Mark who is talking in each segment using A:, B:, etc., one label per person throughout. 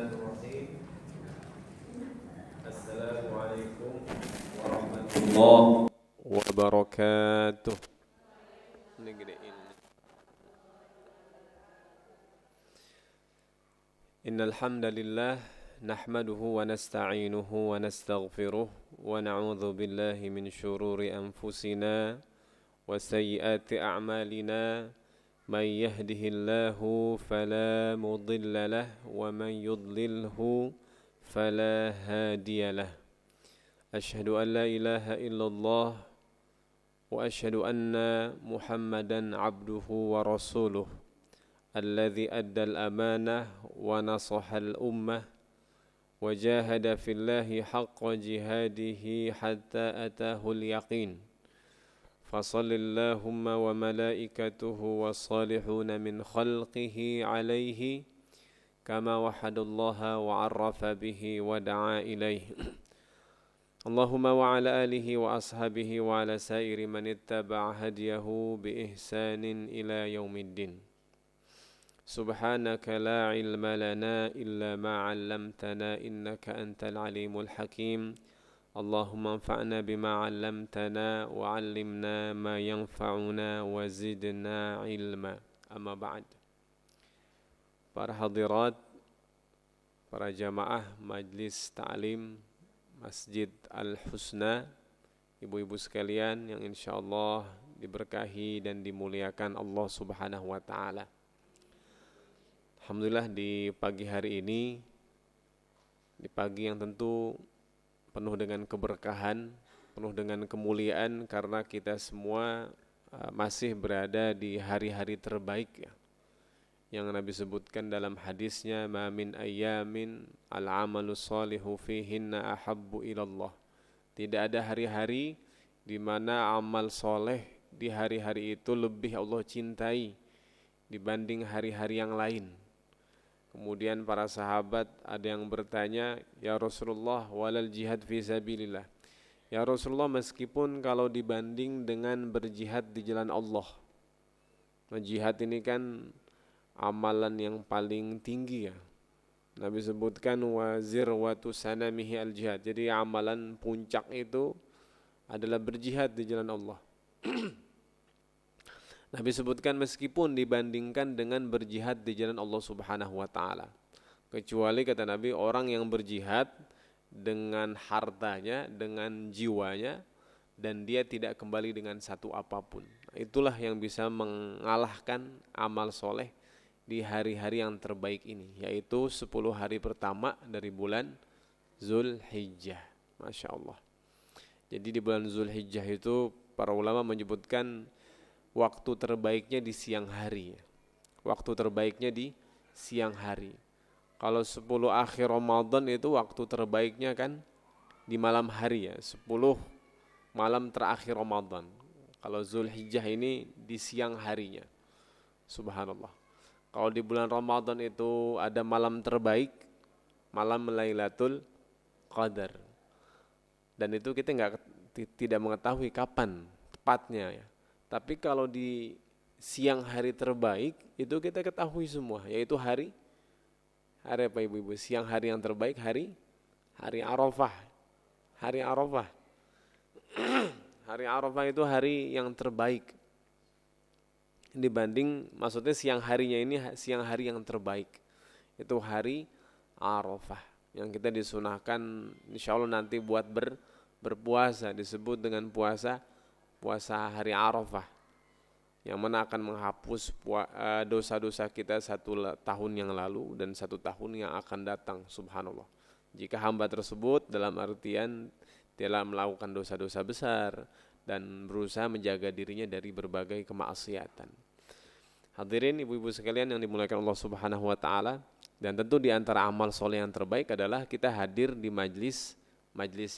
A: Bismillahirrahmanirrahim. Assalamualaikum warahmatullahi wabarakatuh. Ini gedein. Innal hamdalillah nahmaduhu wa nasta'inuhu wa nastaghfiruh wa na'udzu billahi min shururi anfusina wa sayyiati a'malina. من يهده الله فلا مضل له ومن يضلله فلا هادي له أشهد أن لا إله إلا الله وأشهد أن محمدا عبده ورسوله الذي أدى الأمانة ونصح الأمة وجاهد في الله حق جهاده حتى أتاه اليقين فصل اللهم وملائكته والصالحون من خلقه عليه كما وحد الله وعرف به ودعا إليه اللهم وعلى آله وأصحابه وعلى سائر من اتبع هديه بإحسان إلى يوم الدين سبحانك لا علم لنا إلا ما علمتنا إنك أنت العليم الحكيم اللهم انفعنا بما علمتنا وعلمنا ما ينفعنا وزدنا علما أما بعد. Para hadirat, para jamaah Majlis Ta'lim Masjid Al-Husna, ibu-ibu sekalian yang insyaallah diberkahi dan dimuliakan Allah Subhanahu wa taala. Alhamdulillah di pagi hari ini, di pagi yang tentu penuh dengan keberkahan, penuh dengan kemuliaan karena kita semua masih berada di hari-hari terbaik ya. Yang Nabi sebutkan dalam hadisnya, ma min ayyamin al-amalu salihu fihinna ahabbu ilallah. Tidak ada hari-hari di mana amal soleh di hari-hari itu lebih Allah cintai dibanding hari-hari yang lain. Kemudian para sahabat ada yang bertanya, ya Rasulullah, walal jihad fi sabilillah. Ya Rasulullah, meskipun kalau dibanding dengan berjihad di jalan Allah. Jihad ini kan amalan yang paling tinggi ya. Nabi sebutkan wa zirwatu sanamihi al-jihad. Jadi amalan puncak itu adalah berjihad di jalan Allah. Nabi sebutkan meskipun dibandingkan dengan berjihad di jalan Allah Subhanahu wa taala. Kecuali kata Nabi orang yang berjihad dengan hartanya, dengan jiwanya dan dia tidak kembali dengan satu apapun. Itulah yang bisa mengalahkan amal soleh di hari-hari yang terbaik ini, yaitu 10 hari pertama dari bulan Zulhijjah. Masya Allah. Jadi di bulan Zulhijjah itu para ulama menyebutkan waktu terbaiknya di siang hari. Waktu terbaiknya di siang hari. Kalau 10 akhir Ramadan itu waktu terbaiknya kan di malam hari ya. 10 malam terakhir Ramadan. Kalau Zulhijjah ini di siang harinya. Subhanallah. Kalau di bulan Ramadan itu ada malam terbaik, malam Lailatul Qadar. Dan itu kita tidak mengetahui kapan tepatnya ya. Tapi kalau di siang hari terbaik itu kita ketahui semua, yaitu hari apa ibu-ibu? Siang hari yang terbaik hari Arafah. Hari Arafah. Hari Arafah itu hari yang terbaik. Dibanding maksudnya siang harinya ini siang hari yang terbaik. Itu hari Arafah yang kita disunahkan insyaallah nanti buat berpuasa, disebut dengan puasa hari Arafah, yang mana akan menghapus dosa-dosa kita 1 tahun yang lalu dan 1 tahun yang akan datang. Subhanallah. Jika hamba tersebut dalam artian telah melakukan dosa-dosa besar dan berusaha menjaga dirinya dari berbagai kemaksiatan. Hadirin ibu-ibu sekalian yang dimuliakan Allah Subhanahu wa taala, dan tentu di antara amal soleh yang terbaik adalah kita hadir di majlis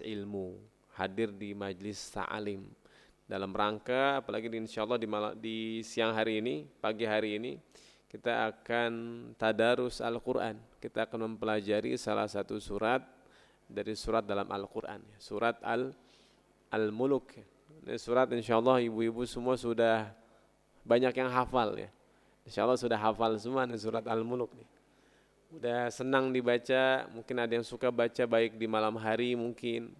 A: ilmu, hadir di majlis ta'lim. Dalam rangka, apalagi insyaallah di siang hari ini, pagi hari ini, kita akan tadarus Al-Quran. Kita akan mempelajari salah satu surat dari surat dalam Al-Quran. Surat Al-Muluk. Ini surat insyaallah ibu-ibu semua sudah banyak yang hafal ya. Insyaallah sudah hafal semua nih surat Al-Muluk nih. udah senang dibaca, mungkin ada yang suka baca baik di malam hari mungkin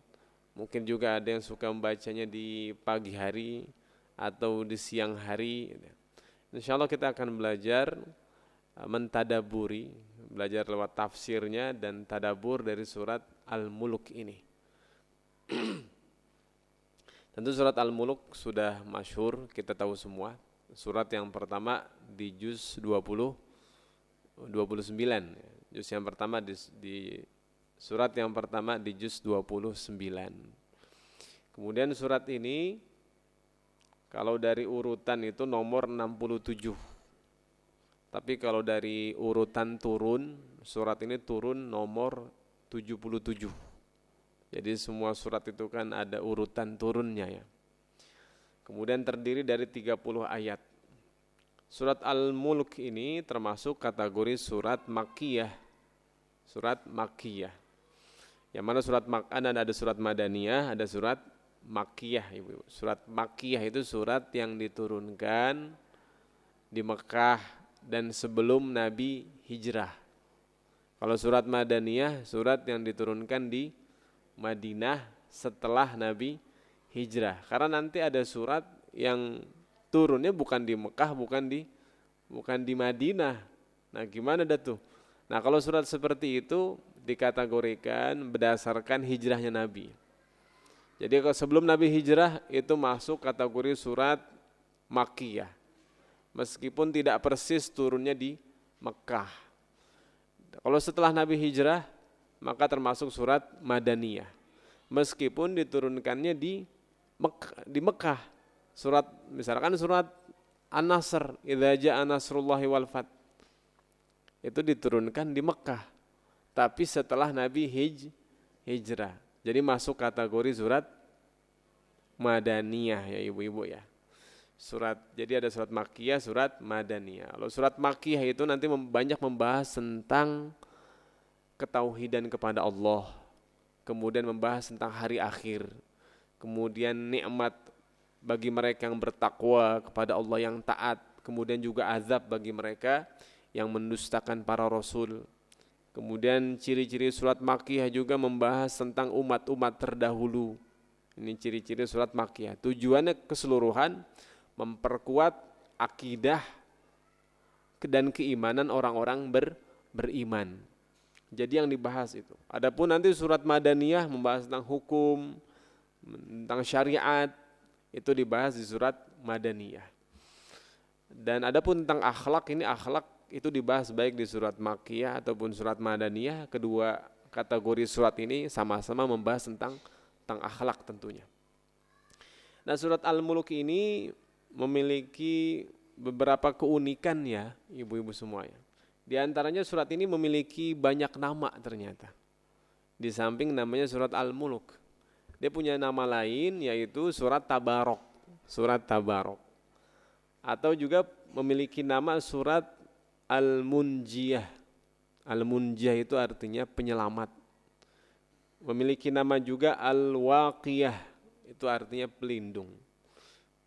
A: juga ada yang suka membacanya di pagi hari atau di siang hari. Insya Allah kita akan belajar mentadaburi, belajar lewat tafsirnya dan tadabur dari surat Al-Mulk ini. Tentu surat Al-Mulk sudah masyhur, kita tahu semua. Surat yang pertama di juz 29. Juz yang pertama di surat yang pertama di juz 29. Kemudian surat ini kalau dari urutan itu nomor 67. Tapi kalau dari urutan turun, surat ini turun nomor 77. Jadi semua surat itu kan ada urutan turunnya ya. Kemudian terdiri dari 30 ayat. Surat Al-Mulk ini termasuk kategori surat Makkiyah. Surat Makkiyah. Yang mana surat ada surat Madaniyah, ada surat Makkiyah, Ibu. Surat Makkiyah itu surat yang diturunkan di Mekah dan sebelum Nabi hijrah. Kalau surat Madaniyah, surat yang diturunkan di Madinah setelah Nabi hijrah. Karena nanti ada surat yang turunnya bukan di Mekah, bukan di Madinah. Nah, gimana dah tuh? Nah, kalau surat seperti itu dikategorikan berdasarkan hijrahnya Nabi. Jadi kalau sebelum Nabi hijrah itu masuk kategori surat Makkiyah. Meskipun tidak persis turunnya di Mekah. Kalau setelah Nabi hijrah, maka termasuk surat Madaniyah. Meskipun diturunkannya di Mekah. Surat misalkan surat An-Nasr, idza jaa nasrullahi wal fath. Itu diturunkan di Mekah. Tapi setelah Nabi hijrah. Jadi masuk kategori surat Madaniyah ya ibu-ibu ya. Jadi ada surat Makkiyah, surat Madaniyah. Kalau surat Makkiyah itu nanti banyak membahas tentang ketauhidan kepada Allah. Kemudian membahas tentang hari akhir. Kemudian nikmat bagi mereka yang bertakwa kepada Allah yang taat. Kemudian juga azab bagi mereka yang mendustakan para rasul. Kemudian ciri-ciri surat Makkiyah juga membahas tentang umat-umat terdahulu. Ini ciri-ciri surat Makkiyah. Tujuannya keseluruhan memperkuat akidah dan keimanan orang-orang beriman. Jadi yang dibahas itu. Adapun nanti surat Madaniyah membahas tentang hukum, tentang syariat, itu dibahas di surat Madaniyah. Dan adapun tentang akhlak, ini akhlak itu dibahas baik di surat Makkiyah ataupun surat Madaniyah. Kedua kategori surat ini sama-sama membahas tentang akhlak tentunya. Nah, surat Al-Mulk ini memiliki beberapa keunikan ya ibu-ibu semuanya. Di antaranya surat ini memiliki banyak nama ternyata. Di samping namanya surat Al-Mulk, dia punya nama lain yaitu surat Tabarok. Surat Tabarok. Atau juga memiliki nama surat Al-Munjiyah. Al-Munjiyah itu artinya penyelamat. Memiliki nama juga Al-Waqiyah, itu artinya pelindung.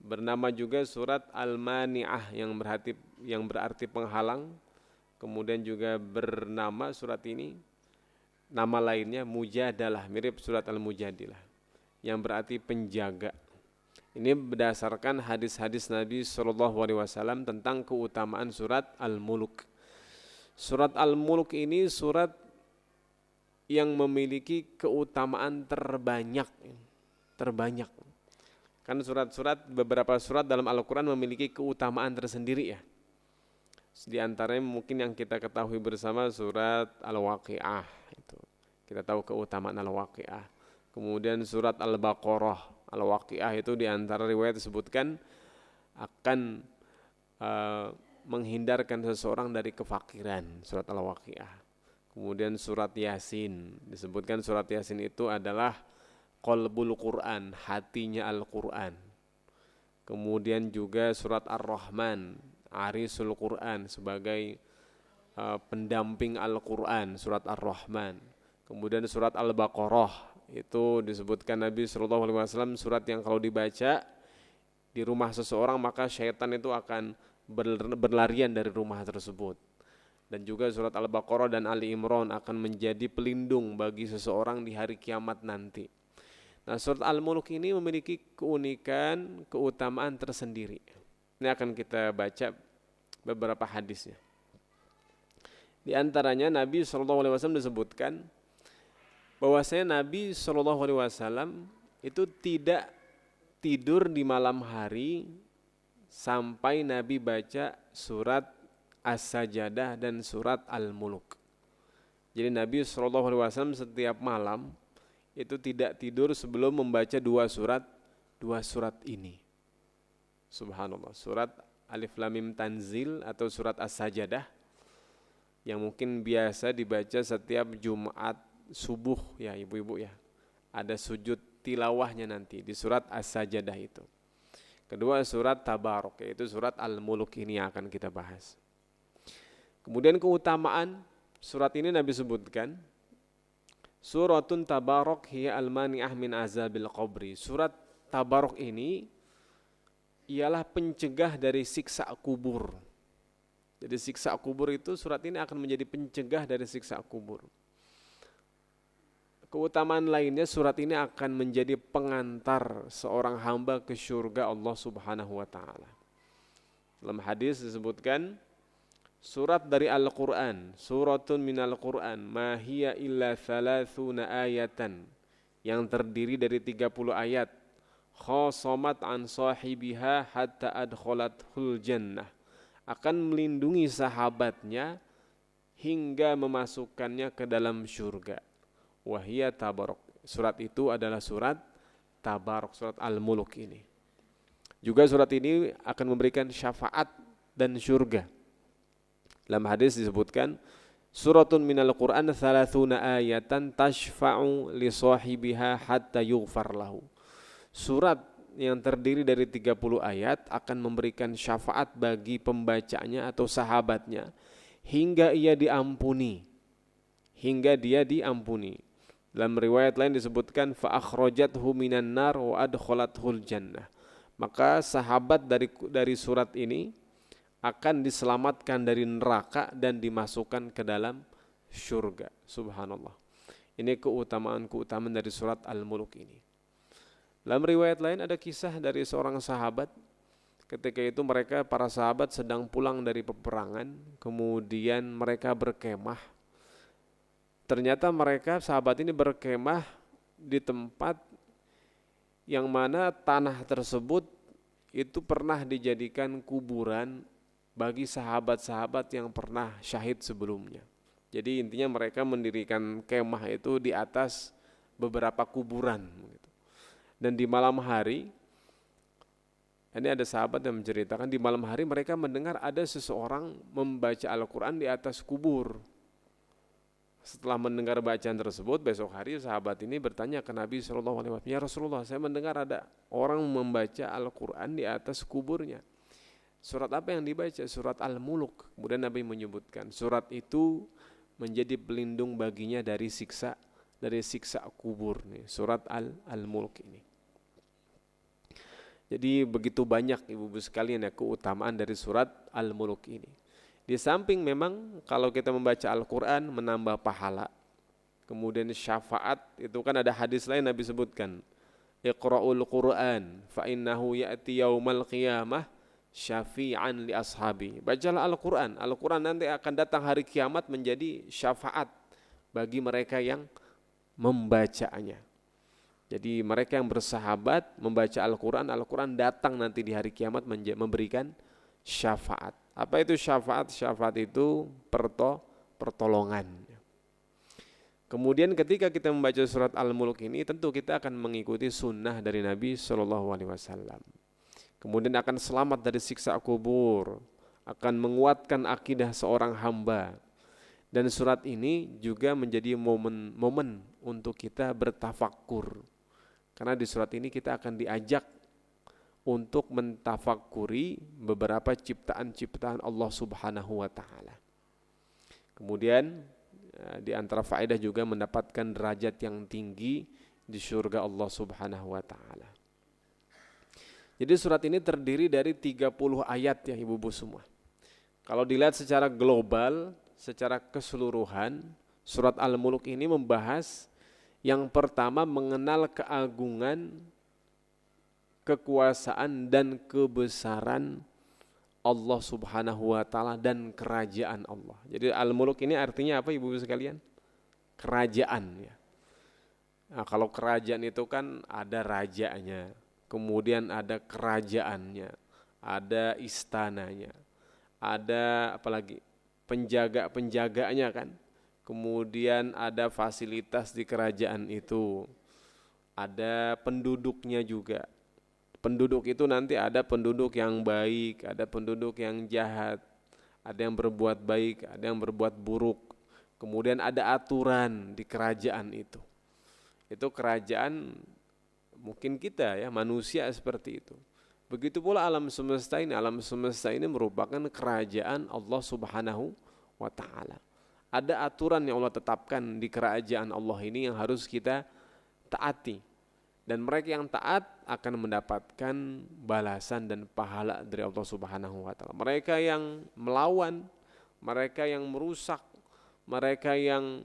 A: Bernama juga surat Al-Mani'ah yang berarti penghalang. Kemudian juga bernama surat ini, nama lainnya Mujadalah, mirip surat Al-Mujadilah, yang berarti penjaga. Ini berdasarkan hadis-hadis Nabi SAW tentang keutamaan surat Al-Mulk. Surat Al-Mulk ini surat yang memiliki keutamaan terbanyak. Kan beberapa surat dalam Al-Quran memiliki keutamaan tersendiri ya. Di antaranya mungkin yang kita ketahui bersama surat Al-Waqi'ah. Kita tahu keutamaan Al-Waqi'ah. Kemudian surat Al-Baqarah. Al-Waqi'ah itu di antara riwayat disebutkan akan menghindarkan seseorang dari kefakiran. Surat Al-Waqi'ah. Kemudian surat Yasin. Disebutkan surat Yasin itu adalah qalbul Quran, hatinya Al-Quran. Kemudian juga surat Ar-Rahman, Arisul Quran, sebagai pendamping Al-Quran, surat Ar-Rahman. Kemudian surat Al-Baqarah, itu disebutkan Nabi SAW surat yang kalau dibaca di rumah seseorang maka syaitan itu akan berlarian dari rumah tersebut. Dan juga surat Al-Baqarah dan Ali Imran akan menjadi pelindung bagi seseorang di hari kiamat nanti. Nah, surat Al-Mulk ini memiliki keunikan, keutamaan tersendiri. Ini akan kita baca beberapa hadisnya. Di antaranya Nabi SAW disebutkan bahwasanya Nabi SAW itu tidak tidur di malam hari sampai Nabi baca surat As-Sajadah dan surat Al-Mulk. Jadi Nabi SAW setiap malam itu tidak tidur sebelum membaca dua surat ini. Subhanallah, surat Alif Lam Mim Tanzil atau surat As-Sajadah yang mungkin biasa dibaca setiap Jumat subuh ya ibu-ibu ya. Ada sujud tilawahnya nanti di surat As-Sajadah itu. Kedua surat Tabarok, yaitu surat Al-Mulk ini yang akan kita bahas. Kemudian keutamaan surat ini Nabi sebutkan, Suratun Tabarok hiya al-mani'ah min azabil qabri. Surat Tabarok ini ialah pencegah dari siksa kubur. Jadi siksa kubur itu surat ini akan menjadi pencegah dari siksa kubur. Keutamaan lainnya surat ini akan menjadi pengantar seorang hamba ke surga Allah Subhanahu wa taala. Dalam hadis disebutkan surat dari Al-Quran, suratun minal Quran, ma hiya illa thalathuna ayatan, yang terdiri dari 30 ayat, khosomat an sahibiha hatta adkholathul jannah, akan melindungi sahabatnya hingga memasukkannya ke dalam surga. Wahia Tabarok, surat itu adalah surat Tabarok, surat Al-Mulk ini. Juga surat ini akan memberikan syafaat dan surga. Dalam hadis disebutkan suratun minal Quran thalathuna ayatan tashfa'u li sahibiha hatta yughfar lahu. Surat yang terdiri dari 30 ayat akan memberikan syafaat bagi pembacanya atau sahabatnya hingga ia diampuni. Dalam riwayat lain disebutkan fa akhrajathu minan nar wa adkhalathul jannah. Maka sahabat dari surat ini akan diselamatkan dari neraka dan dimasukkan ke dalam surga. Subhanallah. Ini keutamaan dari surat Al-Mulk ini. Dalam riwayat lain ada kisah dari seorang sahabat. Ketika itu para sahabat sedang pulang dari peperangan. Kemudian mereka berkemah. Ternyata sahabat ini berkemah di tempat yang mana tanah tersebut itu pernah dijadikan kuburan bagi sahabat-sahabat yang pernah syahid sebelumnya. Jadi intinya mereka mendirikan kemah itu di atas beberapa kuburan. Dan di malam hari, ini ada sahabat yang menceritakan, di malam hari mereka mendengar ada seseorang membaca Al-Quran di atas kubur. Setelah mendengar bacaan tersebut, besok hari sahabat ini bertanya ke Nabi SAW, ya Rasulullah, saya mendengar ada orang membaca Al-Quran di atas kuburnya. Surat apa yang dibaca? Surat Al-Mulk. Kemudian Nabi menyebutkan surat itu menjadi pelindung baginya dari siksa kubur nih, surat Al-Mulk ini. Jadi begitu banyak ibu-ibu sekalian ya keutamaan dari surat Al-Mulk ini. Di samping memang kalau kita membaca Al-Quran menambah pahala. Kemudian syafaat, itu kan ada hadis lain Nabi sebutkan. Iqra'ul Quran fa innahu ya'ti yaumal qiyamah syafi'an li ashabi. Bacalah Al-Quran. Al-Quran nanti akan datang hari kiamat menjadi syafaat bagi mereka yang membacanya. Jadi mereka yang bersahabat membaca Al-Quran, Al-Quran datang nanti di hari kiamat memberikan syafaat. Apa itu syafaat? Syafaat itu pertolongan. Kemudian ketika kita membaca surat Al-Mulk ini, tentu kita akan mengikuti sunnah dari Nabi SAW. Kemudian akan selamat dari siksa kubur, akan menguatkan akidah seorang hamba. Dan surat ini juga menjadi momen untuk kita bertafakkur. Karena di surat ini kita akan diajak untuk mentafakuri beberapa ciptaan-ciptaan Allah Subhanahu wa taala. Kemudian di antara faedah juga mendapatkan derajat yang tinggi di surga Allah Subhanahu wa taala. Jadi surat ini terdiri dari 30 ayat ya ibu-ibu semua. Kalau dilihat secara global, secara keseluruhan surat Al-Mulk ini membahas yang pertama mengenal keagungan, kekuasaan dan kebesaran Allah Subhanahu wa taala dan kerajaan Allah. Jadi Al-Mulk ini artinya apa Ibu sekalian? Kerajaan ya. Nah, kalau kerajaan itu kan ada rajanya, kemudian ada kerajaannya, ada istananya, ada apalagi penjaga-penjaganya kan. Kemudian ada fasilitas di kerajaan itu, ada penduduknya juga. Penduduk itu nanti ada penduduk yang baik, ada penduduk yang jahat, ada yang berbuat baik, ada yang berbuat buruk. Kemudian ada aturan di kerajaan itu. Itu kerajaan mungkin kita ya, manusia seperti itu. Begitu pula alam semesta ini merupakan kerajaan Allah Subhanahu wa taala. Ada aturan yang Allah tetapkan di kerajaan Allah ini yang harus kita taati. Dan mereka yang taat akan mendapatkan balasan dan pahala dari Allah Subhanahu wa taala. Mereka yang melawan, mereka yang merusak, mereka yang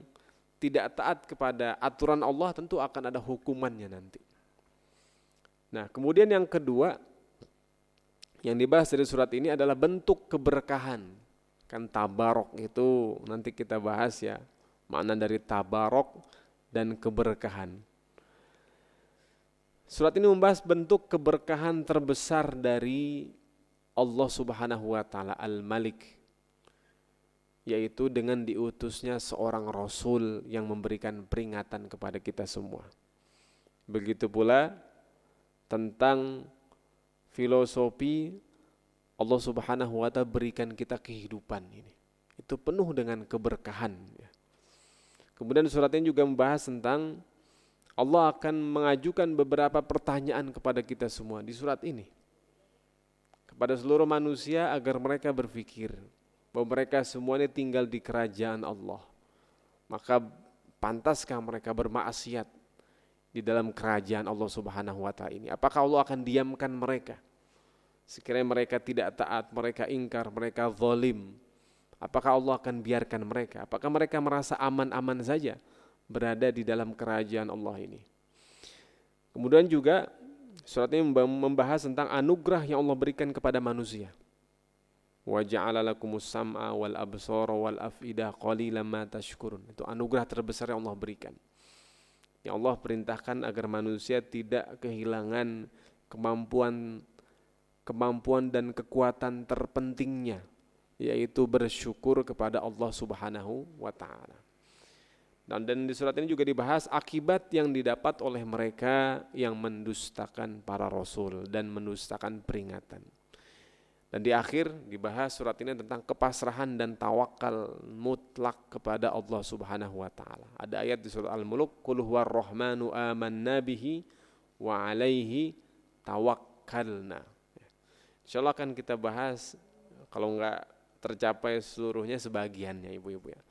A: tidak taat kepada aturan Allah tentu akan ada hukumannya nanti. Nah, kemudian yang kedua yang dibahas dari surat ini adalah bentuk keberkahan. Kan tabarok itu nanti kita bahas ya, makna dari tabarok dan keberkahan. Surat ini membahas bentuk keberkahan terbesar dari Allah Subhanahu wa taala Al-Malik, yaitu dengan diutusnya seorang rasul yang memberikan peringatan kepada kita semua. Begitu pula tentang filosofi Allah Subhanahu wa taala berikan kita kehidupan ini. Itu penuh dengan keberkahan ya. Kemudian surat ini juga membahas tentang Allah akan mengajukan beberapa pertanyaan kepada kita semua di surat ini. Kepada seluruh manusia agar mereka berpikir bahwa mereka semuanya tinggal di kerajaan Allah. Maka pantaskah mereka bermaksiat di dalam kerajaan Allah Subhanahu wa taala ini? Apakah Allah akan diamkan mereka? Sekiranya mereka tidak taat, mereka ingkar, mereka zalim, apakah Allah akan biarkan mereka? Apakah mereka merasa aman-aman saja berada di dalam kerajaan Allah ini? Kemudian juga surat ini membahas tentang anugerah yang Allah berikan kepada manusia. Wa ja'ala lakumus sam'a wal absara wal af'idah qalilan ma tashkurun. Itu anugerah terbesar yang Allah berikan. Yang Allah perintahkan agar manusia tidak kehilangan kemampuan dan kekuatan terpentingnya, yaitu bersyukur kepada Allah Subhanahu wa taala. Dan di surat ini juga dibahas akibat yang didapat oleh mereka yang mendustakan para rasul dan mendustakan peringatan. Dan di akhir dibahas surat ini tentang kepasrahan dan tawakal mutlak kepada Allah Subhanahu wa taala. Ada ayat di surat Al-Mulk, "Qul huwar rahmanu amanna bihi wa 'alaihi tawakkalna." Insyaallah akan kita bahas, kalau enggak tercapai seluruhnya sebagiannya ibu-ibu ya.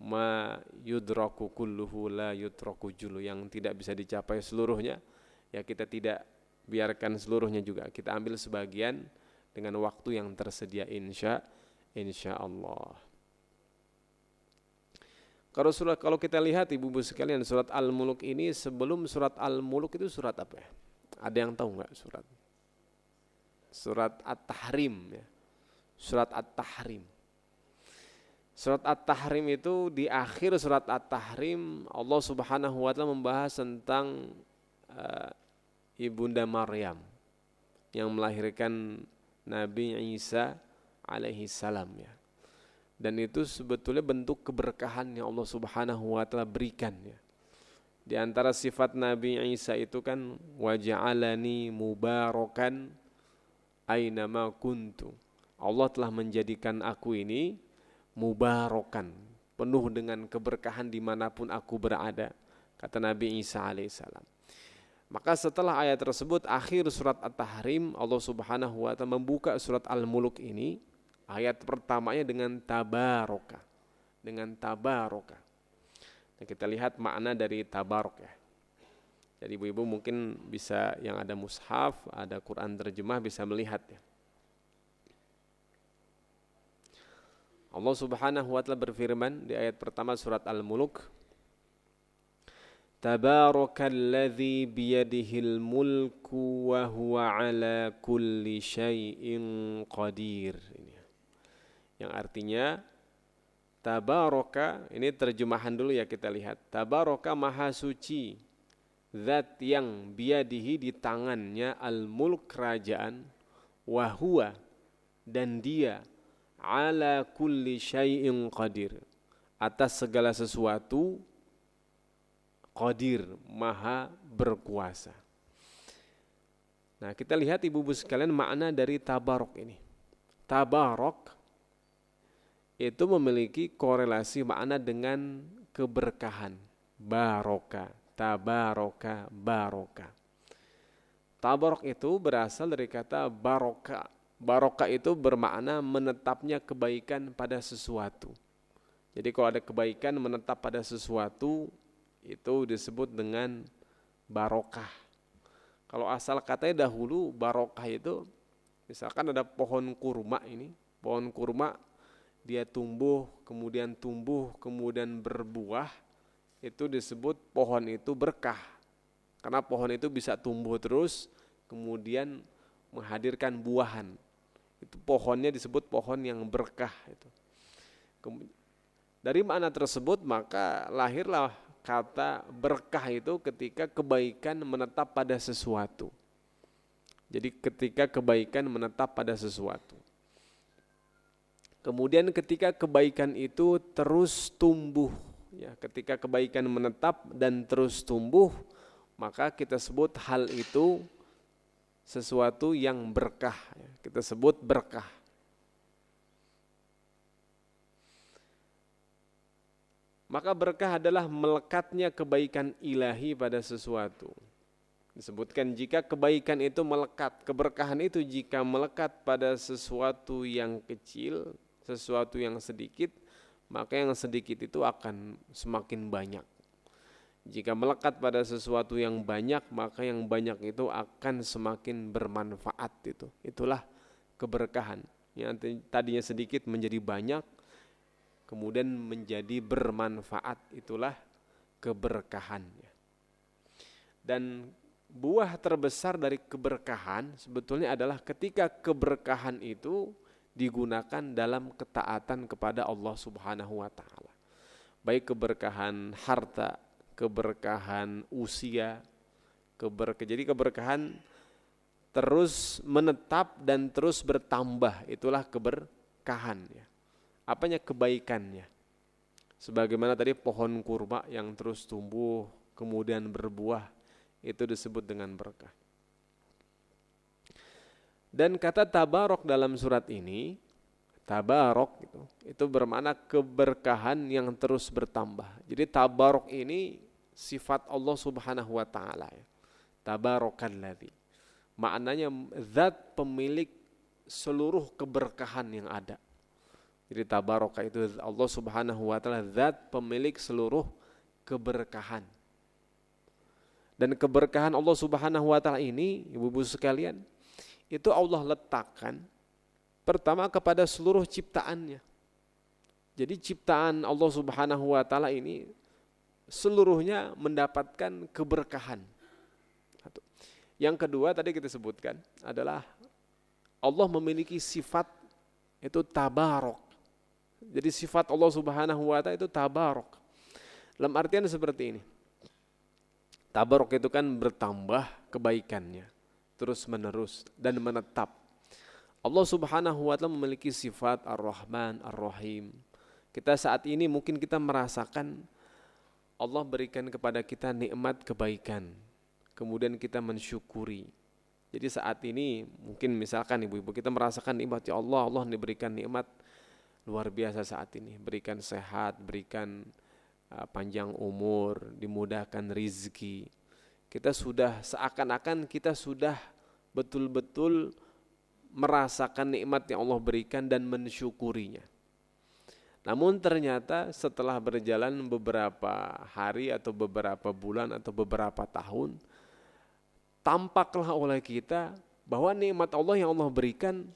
A: Ma yudraku kulluhu la yudraku julu, yang tidak bisa dicapai seluruhnya ya kita tidak biarkan seluruhnya juga, kita ambil sebagian dengan waktu yang tersedia insya Allah. Kalau kita lihat ibu-ibu sekalian, surat Al-Mulk ini sebelum surat Al-Mulk itu surat apa ya? Ada yang tahu enggak surat? Surat At-Tahrim ya. Surat At-Tahrim. Surat At-Tahrim itu di akhir surat At-Tahrim Allah Subhanahu wa taala membahas tentang ibunda Maryam yang melahirkan Nabi Isa alaihi salam ya. Dan itu sebetulnya bentuk keberkahan yang Allah Subhanahu wa taala berikan ya. Di antara sifat Nabi Isa itu kan waja'alani mubarakan ainama kuntu. Allah telah menjadikan aku ini mubarakan, penuh dengan keberkahan dimanapun aku berada, kata Nabi Isa alaihissalam. Maka setelah ayat tersebut, akhir surat At-Tahrim, Allah Subhanahu wa taala membuka surat Al-Mulk ini, ayat pertamanya dengan tabaraka. Dengan tabaraka. Dan kita lihat makna dari tabarok ya. Jadi ibu-ibu mungkin bisa, yang ada mushaf, ada Quran terjemah bisa melihat ya. Allah Subhanahu wa taala berfirman di ayat pertama surat Al-Mulk, Tabarakalladzi biyadihil mulku wa huwa ala kulli syai'in qadir. Ini yang artinya tabaraka, ini terjemahan dulu ya, kita lihat. Tabaraka maha suci zat yang biyadihi di tangannya al-mulk kerajaan, wa huwa dan dia ala kulli syai'in qadir, atas segala sesuatu qadir, maha berkuasa. Nah, kita lihat ibu-ibu sekalian makna dari tabarok ini. Tabarok itu memiliki korelasi makna dengan keberkahan. Baroka, tabaroka, baroka. Tabarok itu berasal dari kata baroka. Baroka itu bermakna menetapnya kebaikan pada sesuatu. Jadi kalau ada kebaikan menetap pada sesuatu, itu disebut dengan barokah. Kalau asal katanya dahulu barokah itu, misalkan ada pohon kurma ini, pohon kurma dia tumbuh, kemudian berbuah, itu disebut pohon itu berkah. Karena pohon itu bisa tumbuh terus, kemudian menghadirkan buahan. Itu pohonnya disebut pohon yang berkah itu. Dari makna tersebut maka lahirlah kata berkah itu ketika kebaikan menetap pada sesuatu. Jadi ketika kebaikan menetap pada sesuatu. Kemudian ketika kebaikan itu terus tumbuh, ya, ketika kebaikan menetap dan terus tumbuh, maka kita sebut hal itu sesuatu yang berkah, ya. Kita sebut berkah. Maka berkah adalah melekatnya kebaikan ilahi pada sesuatu. Disebutkan jika kebaikan itu melekat, keberkahan itu jika melekat pada sesuatu yang kecil, sesuatu yang sedikit, maka yang sedikit itu akan semakin banyak. Jika melekat pada sesuatu yang banyak, maka yang banyak itu akan semakin bermanfaat itu. Itulah keberkahan. Yang tadinya sedikit menjadi banyak, kemudian menjadi bermanfaat, itulah keberkahan. Dan buah terbesar dari keberkahan sebetulnya adalah ketika keberkahan itu digunakan dalam ketaatan kepada Allah Subhanahu wa taala. Baik keberkahan harta, keberkahan usia, jadi keberkahan terus menetap dan terus bertambah, itulah keberkahan, ya. Apanya kebaikannya? Sebagaimana tadi pohon kurma yang terus tumbuh kemudian berbuah, itu disebut dengan berkah. Dan kata tabarok dalam surat ini, tabarok itu bermakna keberkahan yang terus bertambah. Jadi tabarok ini sifat Allah Subhanahu wa taala, ya. Tabarakalladzi. Maknanya zat pemilik seluruh keberkahan yang ada. Jadi tabaraka itu Allah Subhanahu wa taala, zat pemilik seluruh keberkahan. Dan keberkahan Allah Subhanahu wa taala ini, ibu-ibu sekalian, itu Allah letakkan pertama kepada seluruh ciptaannya. Jadi ciptaan Allah Subhanahu wa taala ini seluruhnya mendapatkan keberkahan. Yang kedua tadi kita sebutkan adalah Allah memiliki sifat itu tabarok. Jadi sifat Allah Subhanahu wa taala itu tabarok. Dalam artian seperti ini. Tabarok itu kan bertambah kebaikannya terus menerus dan menetap. Allah Subhanahu wa taala memiliki sifat Ar-Rahman, Ar-Rahim. Kita saat ini mungkin kita merasakan Allah berikan kepada kita nikmat kebaikan. Kemudian kita mensyukuri. Jadi saat ini mungkin misalkan ibu-ibu kita merasakan nikmat, ya Allah, Allah diberikan nikmat luar biasa saat ini. Berikan sehat, berikan panjang umur, dimudahkan rizki. Kita sudah seakan-akan kita sudah betul-betul merasakan nikmat yang Allah berikan dan mensyukurinya. Namun ternyata setelah berjalan beberapa hari atau beberapa bulan atau beberapa tahun, tampaklah oleh kita bahwa nikmat Allah yang Allah berikan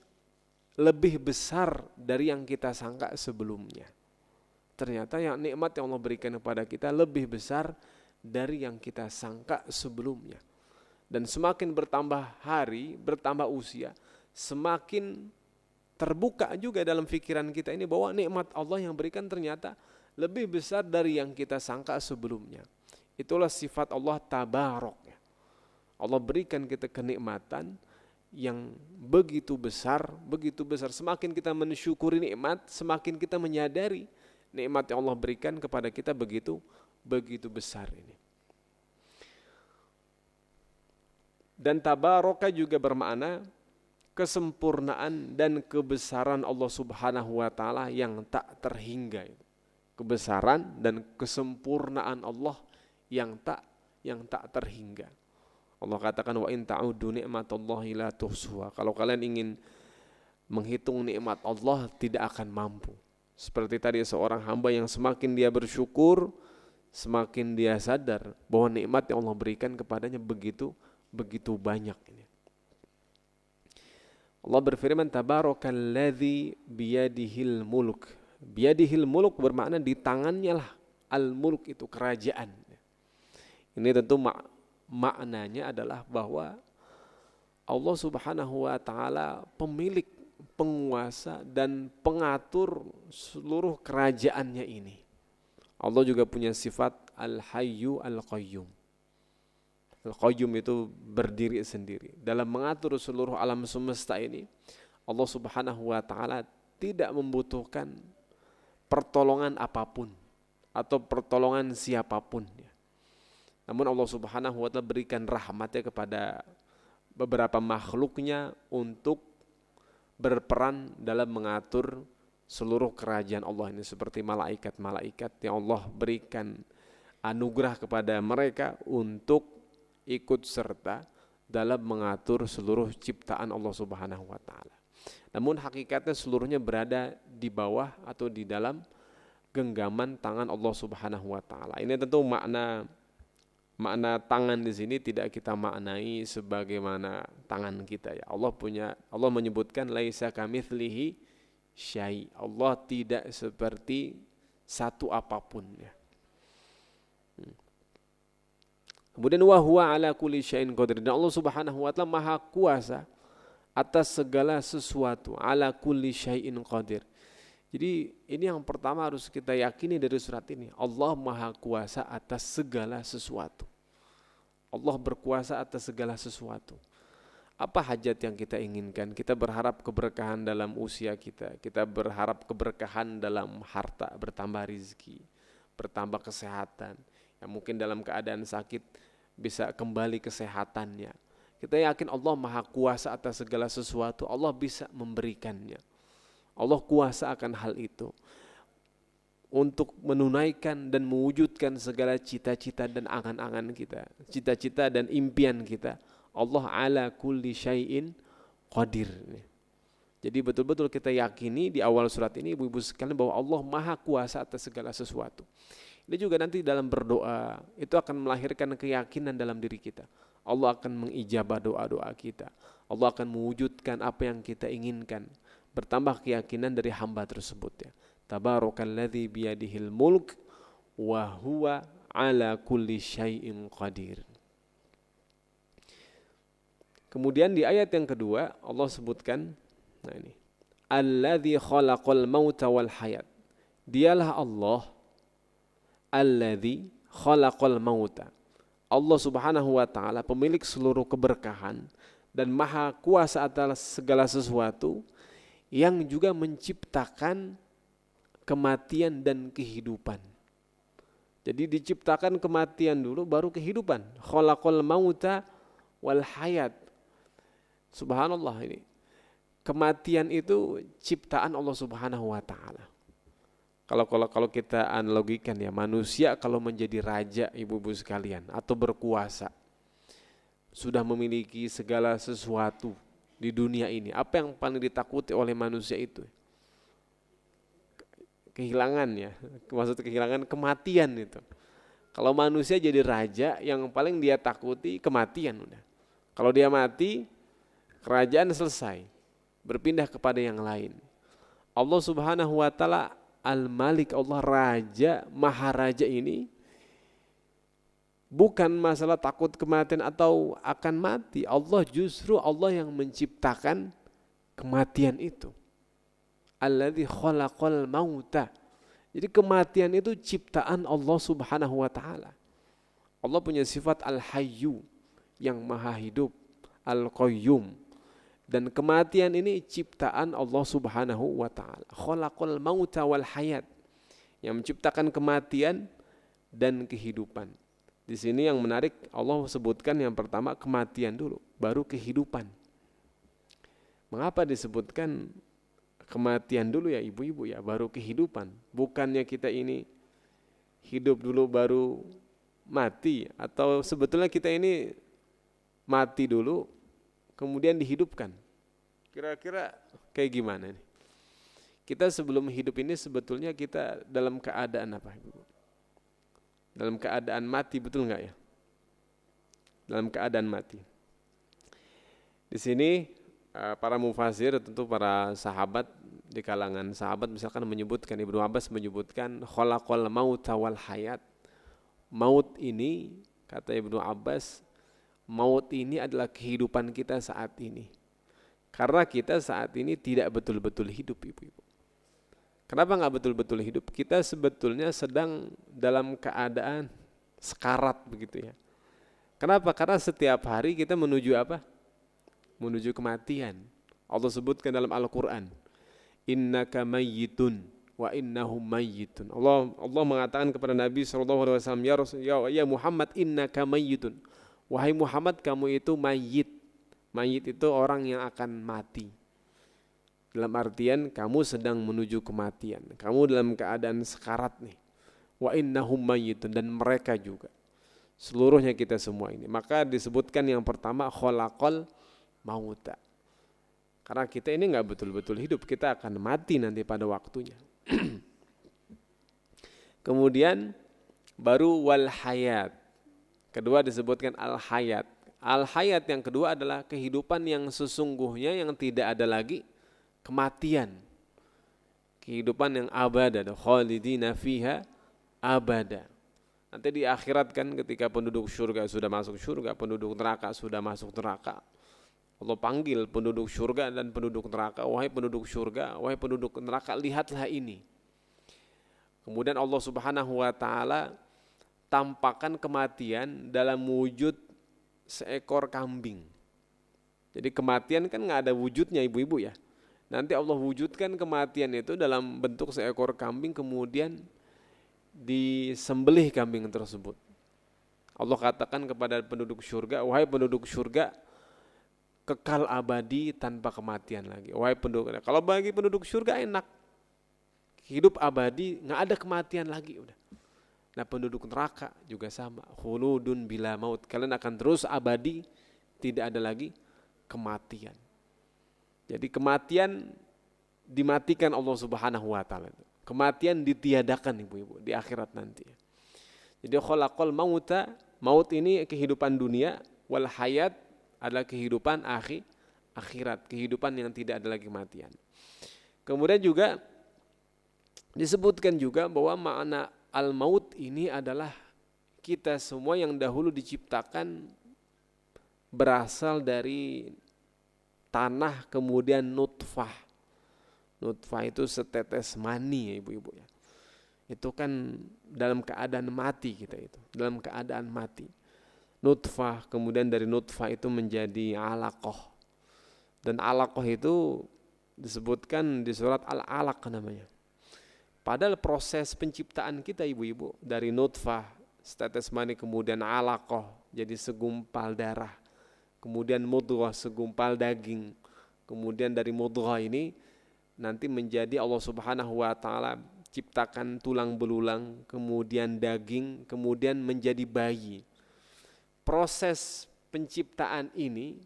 A: lebih besar dari yang kita sangka sebelumnya. Ternyata yang nikmat yang Allah berikan kepada kita lebih besar dari yang kita sangka sebelumnya. Dan semakin bertambah hari, bertambah usia, semakin terbuka juga dalam pikiran kita ini bahwa nikmat Allah yang berikan ternyata lebih besar dari yang kita sangka sebelumnya. Itulah sifat Allah tabarok. Allah berikan kita kenikmatan yang begitu besar, begitu besar. Semakin kita mensyukuri nikmat, semakin kita menyadari nikmat yang Allah berikan kepada kita begitu besar ini. Dan tabaraka juga bermakna kesempurnaan dan kebesaran Allah Subhanahu wa taala yang tak terhingga. Kebesaran dan kesempurnaan Allah yang tak terhingga. Allah katakan wa in ta'udu ni'matallahi la tuhsuha. Kalau kalian ingin menghitung nikmat Allah tidak akan mampu. Seperti tadi seorang hamba yang semakin dia bersyukur, semakin dia sadar bahwa nikmat yang Allah berikan kepadanya begitu banyak ini. Allah berfirman tabarakalladzi biyadihil mulk. Biyadihil mulk bermakna di tangannya lah al-mulk itu kerajaan. Ini tentu maknanya adalah bahwa Allah Subhanahu wa taala pemilik, penguasa dan pengatur seluruh kerajaannya ini. Allah juga punya sifat Al-Hayyu Al-Qayyum. Al-Qayyum itu berdiri sendiri. Dalam mengatur seluruh alam semesta ini, Allah Subhanahu wa taala tidak membutuhkan pertolongan apapun atau pertolongan siapapun. Namun Allah Subhanahu wa taala berikan rahmatnya kepada beberapa makhluknya untuk berperan dalam mengatur seluruh kerajaan Allah ini, seperti malaikat-malaikat yang Allah berikan anugerah kepada mereka untuk ikut serta dalam mengatur seluruh ciptaan Allah Subhanahu wa taala. Namun hakikatnya seluruhnya berada di bawah atau di dalam genggaman tangan Allah Subhanahu wa taala. Ini tentu makna tangan di sini tidak kita maknai sebagaimana tangan kita ya. Allah menyebutkan laisa kamitslihi syai. Allah tidak seperti satu apapun ya. Kemudian wa huwa ala kulli syai'in qadir. Dan Allah Subhanahu wa taala Maha kuasa atas segala sesuatu. Ala kulli syai'in qadir. Jadi ini yang pertama harus kita yakini dari surat ini. Allah Maha kuasa atas segala sesuatu. Allah berkuasa atas segala sesuatu. Apa hajat yang kita inginkan? Kita berharap keberkahan dalam usia kita. Kita berharap keberkahan dalam harta, bertambah rizki, bertambah kesehatan. Yang mungkin dalam keadaan sakit bisa kembali kesehatannya. Kita yakin Allah Maha kuasa atas segala sesuatu. Allah bisa memberikannya. Allah kuasa akan hal itu untuk menunaikan dan mewujudkan segala cita-cita dan angan-angan kita, cita-cita dan impian kita. Allah ala kulli syai'in qadir. Jadi betul-betul kita yakini di awal surat ini ibu-ibu sekalian bahwa Allah Maha kuasa atas segala sesuatu. Ini juga nanti dalam berdoa itu akan melahirkan keyakinan dalam diri kita. Allah akan mengijabah doa-doa kita. Allah akan mewujudkan apa yang kita inginkan. Bertambah keyakinan dari hamba tersebut ya. Tabarakalladzi biyadihil mulk wa huwa ala kulli syai'in qadir. Kemudian di ayat yang kedua Allah sebutkan, nah ini, alladzi khalaqal mauta wal hayat. Dialah Allah alladzi khalaqal mauta. Allah Subhanahu wa taala pemilik seluruh keberkahan dan maha kuasa atas segala sesuatu, yang juga menciptakan kematian dan kehidupan. Jadi diciptakan kematian dulu baru kehidupan. Khalaqal mauta wal hayat. Subhanallah ini. Kematian itu ciptaan Allah Subhanahu wa taala. Kalau kita analogikan ya, manusia kalau menjadi raja ibu-ibu sekalian atau berkuasa, sudah memiliki segala sesuatu di dunia ini, apa yang paling ditakuti oleh manusia itu? Kehilangan ya, maksud kehilangan kematian itu. Kalau manusia jadi raja, yang paling dia takuti kematian udah. Kalau dia mati, kerajaan selesai. berpindah kepada yang lain. Allah Subhanahu wa taala Al-Malik, Allah Raja, Maharaja ini bukan masalah takut kematian atau akan mati. Allah justru Allah yang menciptakan kematian itu. Alladzi khalaqal mauta. Jadi kematian itu ciptaan Allah Subhanahu wa taala. Allah punya sifat Al-Hayyu, yang maha hidup, Al-Qayyum. Dan kematian ini ciptaan Allah Subhanahu wa taala. Khalaqal mauta wal hayat. Yang menciptakan kematian dan kehidupan. Di sini yang menarik, Allah sebutkan yang pertama kematian dulu, baru kehidupan. Mengapa disebutkan kematian dulu ya ibu-ibu ya, baru kehidupan? Bukannya kita ini hidup dulu baru mati, atau sebetulnya kita ini mati dulu kemudian dihidupkan? Kira-kira kayak gimana nih? Kita sebelum hidup ini sebetulnya kita dalam keadaan apa, Ibu? Dalam keadaan mati, betul enggak ya? Dalam keadaan mati. Di sini para mufasir, tentu para sahabat, di kalangan sahabat misalkan menyebutkan, Ibnu Abbas menyebutkan khalaqal mauta wal hayat. Maut ini, kata Ibnu Abbas, maut ini adalah kehidupan kita saat ini. Karena kita saat ini tidak betul-betul hidup, ibu-ibu. Kenapa nggak betul-betul hidup? Kita sebetulnya sedang dalam keadaan sekarat begitu ya. Kenapa? Karena setiap hari kita menuju apa? Menuju kematian. Allah sebutkan dalam Al-Quran, innaka mayyitun wa innahum mayyitun. Allah mengatakan kepada Nabi SAW, ya Muhammad, innaka mayyitun. Wahai Muhammad, kamu itu mayyit. Mayyit itu orang yang akan mati. Dalam artian kamu sedang menuju kematian. Kamu dalam keadaan sekarat nih. Wa innahum mayyitun, dan mereka juga. Seluruhnya kita semua ini. Maka disebutkan yang pertama khalaqal mauta. Karena kita ini enggak betul-betul hidup, kita akan mati nanti pada waktunya. Kemudian baru wal hayat. Kedua disebutkan al hayat. Al hayat yang kedua adalah kehidupan yang sesungguhnya, yang tidak ada lagi kematian. Kehidupan yang abada, khalidina fiha abada. Nanti di akhirat kan, ketika penduduk surga sudah masuk surga, penduduk neraka sudah masuk neraka, Allah panggil penduduk surga dan penduduk neraka, wahai penduduk surga, wahai penduduk neraka, lihatlah ini. Kemudian Allah Subhanahu wa taala tampakkan kematian dalam wujud seekor kambing. Jadi kematian kan nggak ada wujudnya, ibu-ibu ya. Nanti Allah wujudkan kematian itu dalam bentuk seekor kambing, kemudian disembelih kambing tersebut. Allah katakan kepada penduduk surga, wahai penduduk surga, kekal abadi tanpa kematian lagi. Wahai penduduk, kalau bagi penduduk surga enak, hidup abadi, nggak ada kematian lagi udah. Nah penduduk neraka juga sama, khuludun bila maut, kalian akan terus abadi, tidak ada lagi kematian. Jadi kematian dimatikan Allah Subhanahu wa taala. Kematian ditiadakan ibu-ibu di akhirat nanti. Jadi khalaqal mauta, maut ini kehidupan dunia, wal hayat adalah kehidupan akhirat, kehidupan yang tidak ada lagi kematian. Kemudian juga disebutkan juga bahwa makna al-maut ini adalah kita semua yang dahulu diciptakan berasal dari tanah, kemudian nutfah. Nutfah itu setetes mani ya ibu-ibu ya. Itu kan dalam keadaan mati kita itu, dalam keadaan mati. Nutfah, kemudian dari nutfah itu menjadi alaqah. Dan alaqah itu disebutkan di surat Al-Alaq namanya. Padahal proses penciptaan kita ibu-ibu, dari nutfah, setetes mani, kemudian alaqah, jadi segumpal darah. Kemudian mudghah, segumpal daging. Kemudian dari mudghah ini nanti menjadi Allah Subhanahu wa taala ciptakan tulang belulang, kemudian daging, kemudian menjadi bayi. Proses penciptaan ini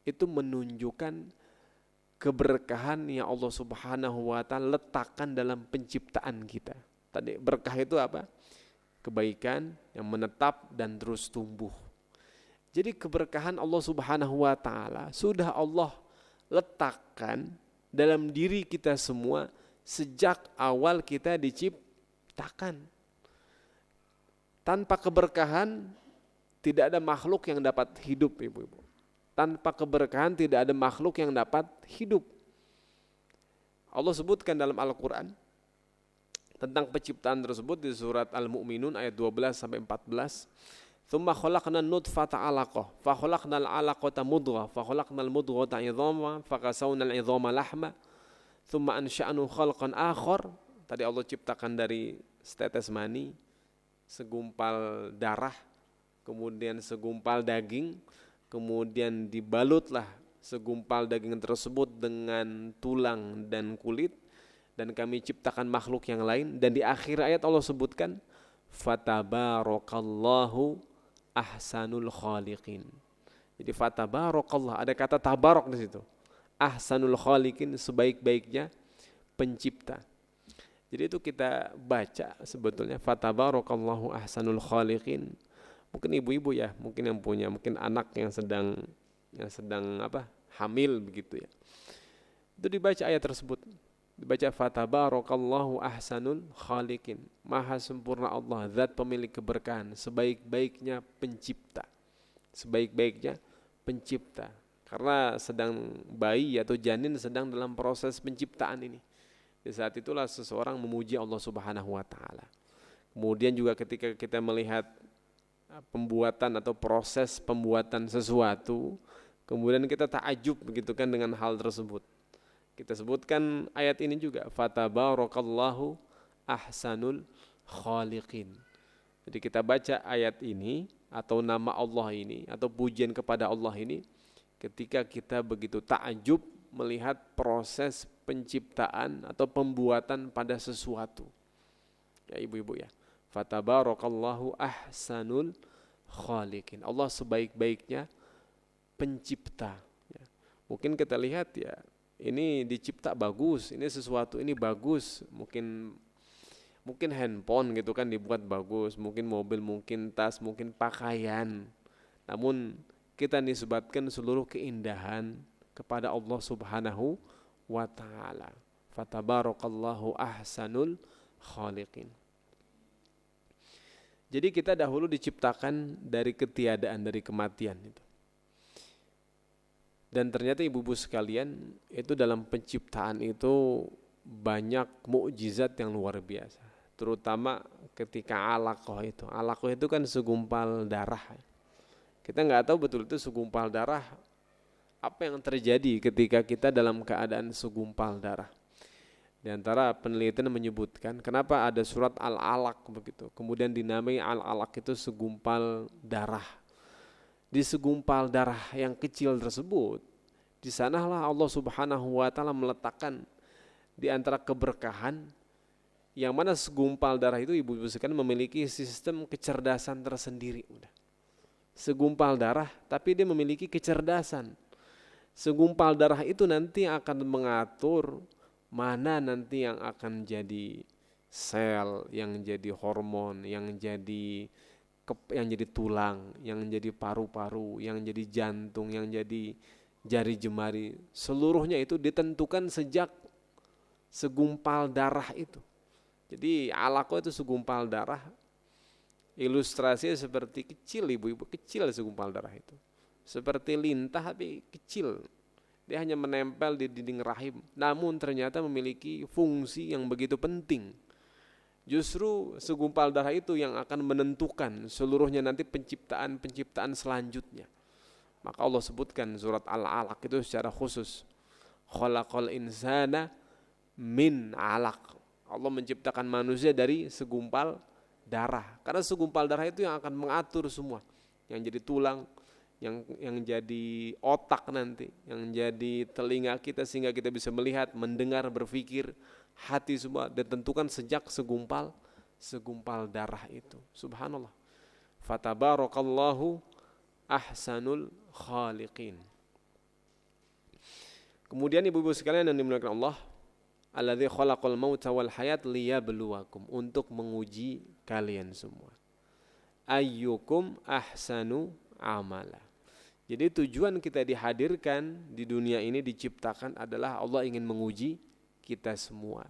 A: itu menunjukkan keberkahan yang Allah Subhanahu wa taala letakkan dalam penciptaan kita. Tadi berkah itu apa? Kebaikan yang menetap dan terus tumbuh. Jadi keberkahan Allah Subhanahu wa taala sudah Allah letakkan dalam diri kita semua sejak awal kita diciptakan. Tanpa keberkahan tidak ada makhluk yang dapat hidup, ibu-ibu. Tanpa keberkahan tidak ada makhluk yang dapat hidup. Allah sebutkan dalam Al-Quran tentang penciptaan tersebut di surat Al-Mu'minun ayat 12 sampai 14. Tsumma khalaqna nutfata 'alaqah, fa khalaqna al-'alaqata mudghah, fa khalaqna al-mudghata 'idhama, fa kasawna al-'idhama lahma, tsumma ansha'nu khalqan akhar. Tadi Allah ciptakan dari setetes mani, segumpal darah, kemudian segumpal daging, kemudian dibalutlah segumpal daging tersebut dengan tulang dan kulit, dan kami ciptakan makhluk yang lain. Dan di akhir ayat Allah sebutkan fatabarakallahu ahsanul khaliqin. Jadi fatabarakallah, ada kata tabarok di situ. Ahsanul khaliqin, sebaik-baiknya pencipta. Jadi itu kita baca sebetulnya fatabarakallahu ahsanul khaliqin. Mungkin ibu-ibu ya, mungkin yang punya, mungkin anak yang sedang hamil begitu ya. Itu dibaca ayat tersebut. Dibaca fatabarakallahu ahsanul khaliqin. Maha sempurna Allah, zat pemilik keberkahan, sebaik-baiknya pencipta. Sebaik-baiknya pencipta. Karena sedang bayi atau janin sedang dalam proses penciptaan ini. Di saat itulah seseorang memuji Allah Subhanahu wa taala. Kemudian juga ketika kita melihat pembuatan atau proses pembuatan sesuatu, kemudian kita takjub begitu kan dengan hal tersebut. Kita sebutkan ayat ini juga fatabarakallahu ahsanul khaliqin. Jadi kita baca ayat ini atau nama Allah ini atau pujian kepada Allah ini ketika kita begitu takjub melihat proses penciptaan atau pembuatan pada sesuatu. Ya ibu-ibu ya. Fatabarakallahu ahsanul khaliqin. Allah sebaik-baiknya pencipta. Ya. Mungkin kita lihat ya, ini dicipta bagus, ini sesuatu ini bagus, mungkin handphone gitu kan dibuat bagus, mungkin mobil, mungkin tas, mungkin pakaian. Namun kita nisbatkan seluruh keindahan kepada Allah Subhanahu wa taala. Fatabarakallahu ahsanul khaliqin. Jadi kita dahulu diciptakan dari ketiadaan, dari kematian itu. Dan ternyata ibu-ibu sekalian, itu dalam penciptaan itu banyak mukjizat yang luar biasa. Terutama ketika alaqah itu. Alaqah itu kan segumpal darah. Kita nggak tahu betul itu segumpal darah. Apa yang terjadi ketika kita dalam keadaan segumpal darah. Di antara penelitian menyebutkan kenapa ada surat Al-Alaq begitu. Kemudian dinamai Al-Alaq itu segumpal darah. Di segumpal darah yang kecil tersebut, di sanalah Allah Subhanahu wa taala meletakkan di antara keberkahan yang mana segumpal darah itu ibu-ibu sekalian memiliki sistem kecerdasan tersendiri. Segumpal darah tapi dia memiliki kecerdasan. Segumpal darah itu nanti akan mengatur mana nanti yang akan jadi sel, yang jadi hormon, yang jadi tulang, yang jadi paru-paru, yang jadi jantung, yang jadi jari jemari, seluruhnya itu ditentukan sejak segumpal darah itu. Jadi alaqah itu segumpal darah, ilustrasinya seperti kecil ibu-ibu, kecil segumpal darah itu. Seperti lintah tapi kecil. Dia hanya menempel di dinding rahim, namun ternyata memiliki fungsi yang begitu penting. Justru segumpal darah itu yang akan menentukan seluruhnya nanti penciptaan selanjutnya. Maka Allah sebutkan surat Al-Alaq itu secara khusus. Khalaqal insana min alaq. Allah menciptakan manusia dari segumpal darah. Karena segumpal darah itu yang akan mengatur semua. Yang jadi tulang, yang jadi otak nanti, yang jadi telinga kita sehingga kita bisa melihat, mendengar, berpikir, hati semua ditentukan sejak segumpal darah itu. Subhanallah. Fatabarakallahu ahsanul khaliqin. Kemudian ibu-ibu sekalian yang dimuliakan Allah, alladzi khalaqal mauta wal hayat liyabluwakum, untuk menguji kalian semua. Ayyukum ahsanu amala. Jadi tujuan kita dihadirkan di dunia ini, diciptakan adalah Allah ingin menguji kita semua.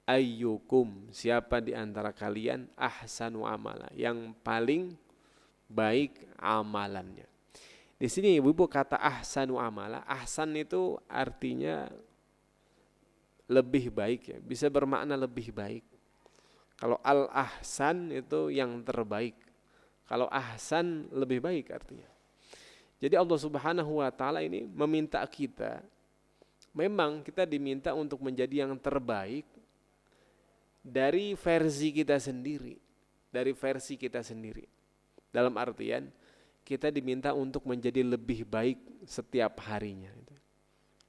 A: Ayyukum, siapa di antara kalian ahsanu amala, yang paling baik amalannya. Di sini ibu-ibu kata ahsanu amala, ahsan itu artinya lebih baik ya, bisa bermakna lebih baik. Kalau al-ahsan itu yang terbaik. Kalau ahsan lebih baik artinya. Jadi Allah Subhanahu wa taala ini meminta kita, memang kita diminta untuk menjadi yang terbaik dari versi kita sendiri, dari versi kita sendiri. Dalam artian kita diminta untuk menjadi lebih baik setiap harinya.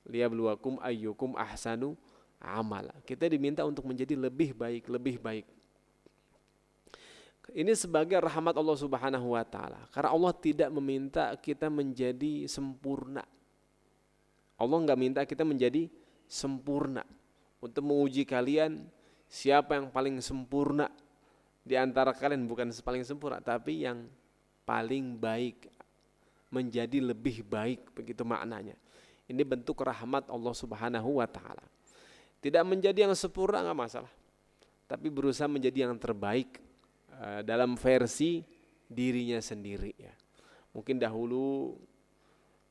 A: Liyabluwakum ayyukum ahsanu amala. Kita diminta untuk menjadi lebih baik, lebih baik. Ini sebagai rahmat Allah Subhanahu wa taala. Karena Allah tidak meminta kita menjadi sempurna. Allah enggak minta kita menjadi sempurna. Untuk menguji kalian siapa yang paling sempurna di antara kalian, bukan paling sempurna, tapi yang paling baik, menjadi lebih baik, begitu maknanya. Ini bentuk rahmat Allah Subhanahu wa taala. Tidak menjadi yang sempurna enggak masalah, tapi berusaha menjadi yang terbaik dalam versi dirinya sendiri ya. Mungkin dahulu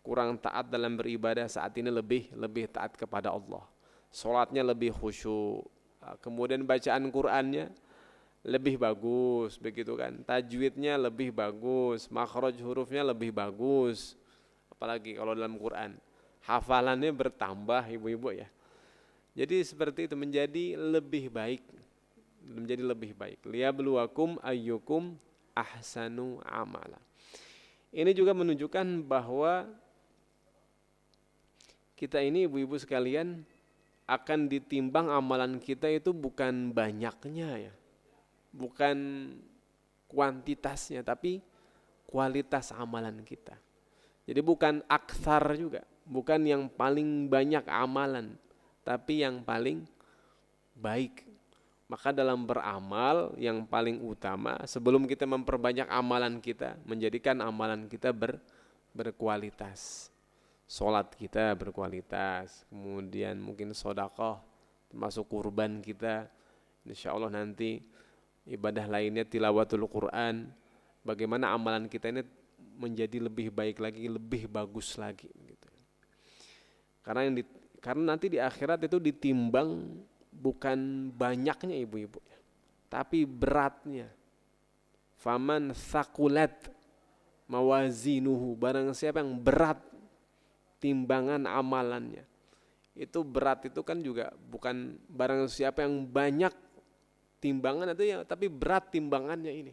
A: kurang taat dalam beribadah, saat ini lebih taat kepada Allah. Salatnya lebih khusyuk, kemudian bacaan Qur'annya lebih bagus, begitu kan. Tajwidnya lebih bagus, makhraj hurufnya lebih bagus. Apalagi kalau dalam Qur'an, hafalannya bertambah ibu-ibu ya. Jadi seperti itu, menjadi lebih baik. Liyabluwakum ayyukum ahsanu amala. Ini juga menunjukkan bahwa kita ini ibu-ibu sekalian akan ditimbang amalan kita itu bukan banyaknya ya, bukan kuantitasnya, tapi kualitas amalan kita. Jadi bukan aktsar juga, bukan yang paling banyak amalan, tapi yang paling baik. Maka dalam beramal yang paling utama, sebelum kita memperbanyak amalan kita, menjadikan amalan kita berkualitas. Salat kita berkualitas, kemudian mungkin sedekah, termasuk kurban kita. Insyaallah nanti ibadah lainnya tilawatul Quran. Bagaimana amalan kita ini menjadi lebih baik lagi, lebih bagus lagi gitu. Karena nanti di akhirat itu ditimbang bukan banyaknya ibu-ibu, tapi beratnya. Faman thaqulat mawazinuhu, barang siapa yang berat timbangan amalannya. Itu berat itu kan juga bukan barang siapa yang banyak timbangan itu ya, tapi berat timbangannya ini.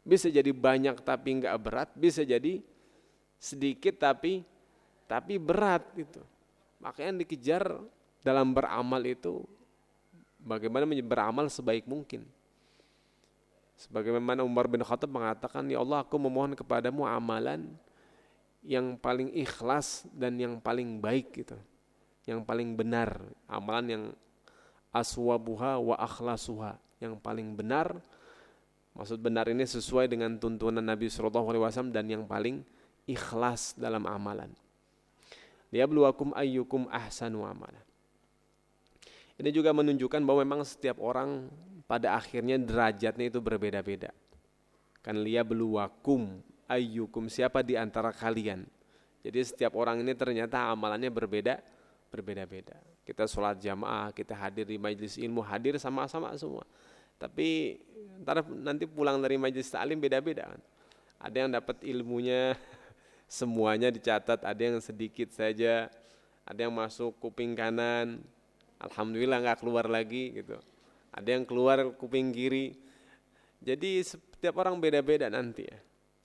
A: Bisa jadi banyak tapi enggak berat, bisa jadi sedikit tapi berat itu. Makanya yang dikejar dalam beramal itu bagaimana beramal sebaik mungkin. Sebagaimana Umar bin Khattab mengatakan, ya Allah, aku memohon kepadamu amalan yang paling ikhlas dan yang paling baik gitu, yang paling benar, amalan yang aswabuha wa akhlasuha, yang paling benar. Maksud benar ini sesuai dengan tuntunan Nabi SAW dan yang paling ikhlas dalam amalan. Liyabluwakum ayyukum ahsanu amala. Ini juga menunjukkan bahwa memang setiap orang pada akhirnya derajatnya itu berbeda-beda. Kan liyabluwakum ayyukum, siapa di antara kalian. Jadi setiap orang ini ternyata amalannya berbeda-beda. Kita sholat jamaah, kita hadir di majelis ilmu, hadir sama-sama semua. Tapi nanti pulang dari majelis ta'lim beda-beda kan. Ada yang dapat ilmunya semuanya dicatat, ada yang sedikit saja, ada yang masuk kuping kanan, alhamdulillah nggak keluar lagi gitu. Ada yang keluar kuping kiri. Jadi setiap orang beda-beda nanti ya.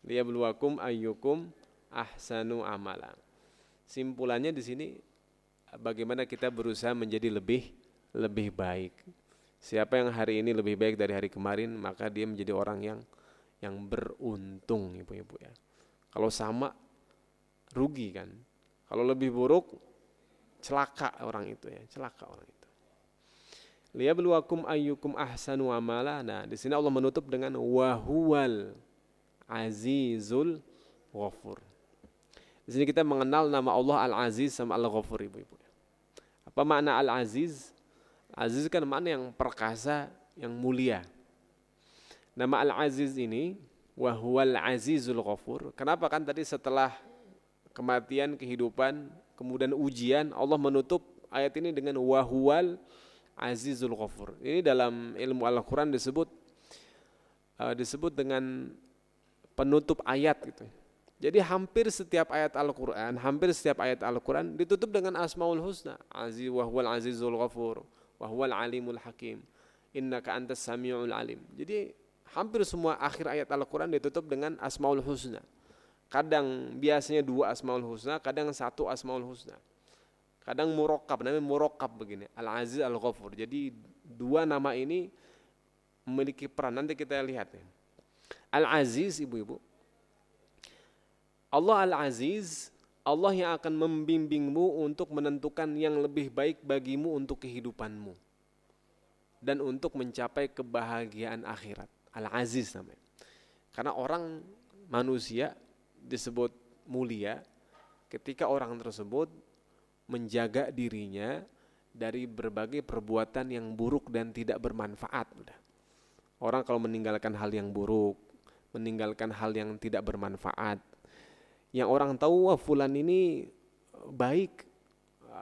A: Liyabluwakum ayyukum ahsanu amala. Simpulannya di sini bagaimana kita berusaha menjadi lebih baik. Siapa yang hari ini lebih baik dari hari kemarin, maka dia menjadi orang yang beruntung, ibu-ibu ya. Kalau sama rugi kan. Kalau lebih buruk celaka orang itu ya, celaka orang itu. Liyabluwakum ayyukum ahsanu amala. Nah, di sini Allah menutup dengan wa huwal azizul ghafur. Di sini kita mengenal nama Allah Al-Aziz sama Al-Ghafur, ibu-ibu. Apa makna Al-Aziz? Aziz kan makna yang perkasa, yang mulia. Nama Al-Aziz ini wa huwal azizul ghafur. Kenapa kan tadi setelah kematian, kehidupan, kemudian ujian, Allah menutup ayat ini dengan wa huwal azizul ghafur. Ini dalam ilmu Al-Qur'an disebut dengan penutup ayat gitu. Jadi hampir setiap ayat Al-Qur'an ditutup dengan Asmaul Husna. Aziz wa huwal azizul ghafur, wa huwal alimul hakim, innaka antas samiul alim. Jadi hampir semua akhir ayat Al-Qur'an ditutup dengan Asmaul Husna. Kadang biasanya 2 Asmaul Husna, kadang 1 Asmaul Husna. Kadang murakkab, namanya murakkab begini, Al-Aziz Al-Ghafur. Jadi 2 nama ini memiliki peran, nanti kita lihat ya. Al-Aziz, ibu-ibu, Allah Al-Aziz, Allah yang akan membimbingmu untuk menentukan yang lebih baik bagimu untuk kehidupanmu dan untuk mencapai kebahagiaan akhirat. Al-Aziz namanya. Karena orang manusia disebut mulia ketika orang tersebut menjaga dirinya dari berbagai perbuatan yang buruk dan tidak bermanfaat. Orang kalau meninggalkan hal yang buruk, meninggalkan hal yang tidak bermanfaat, yang orang tahu wah fulan ini baik,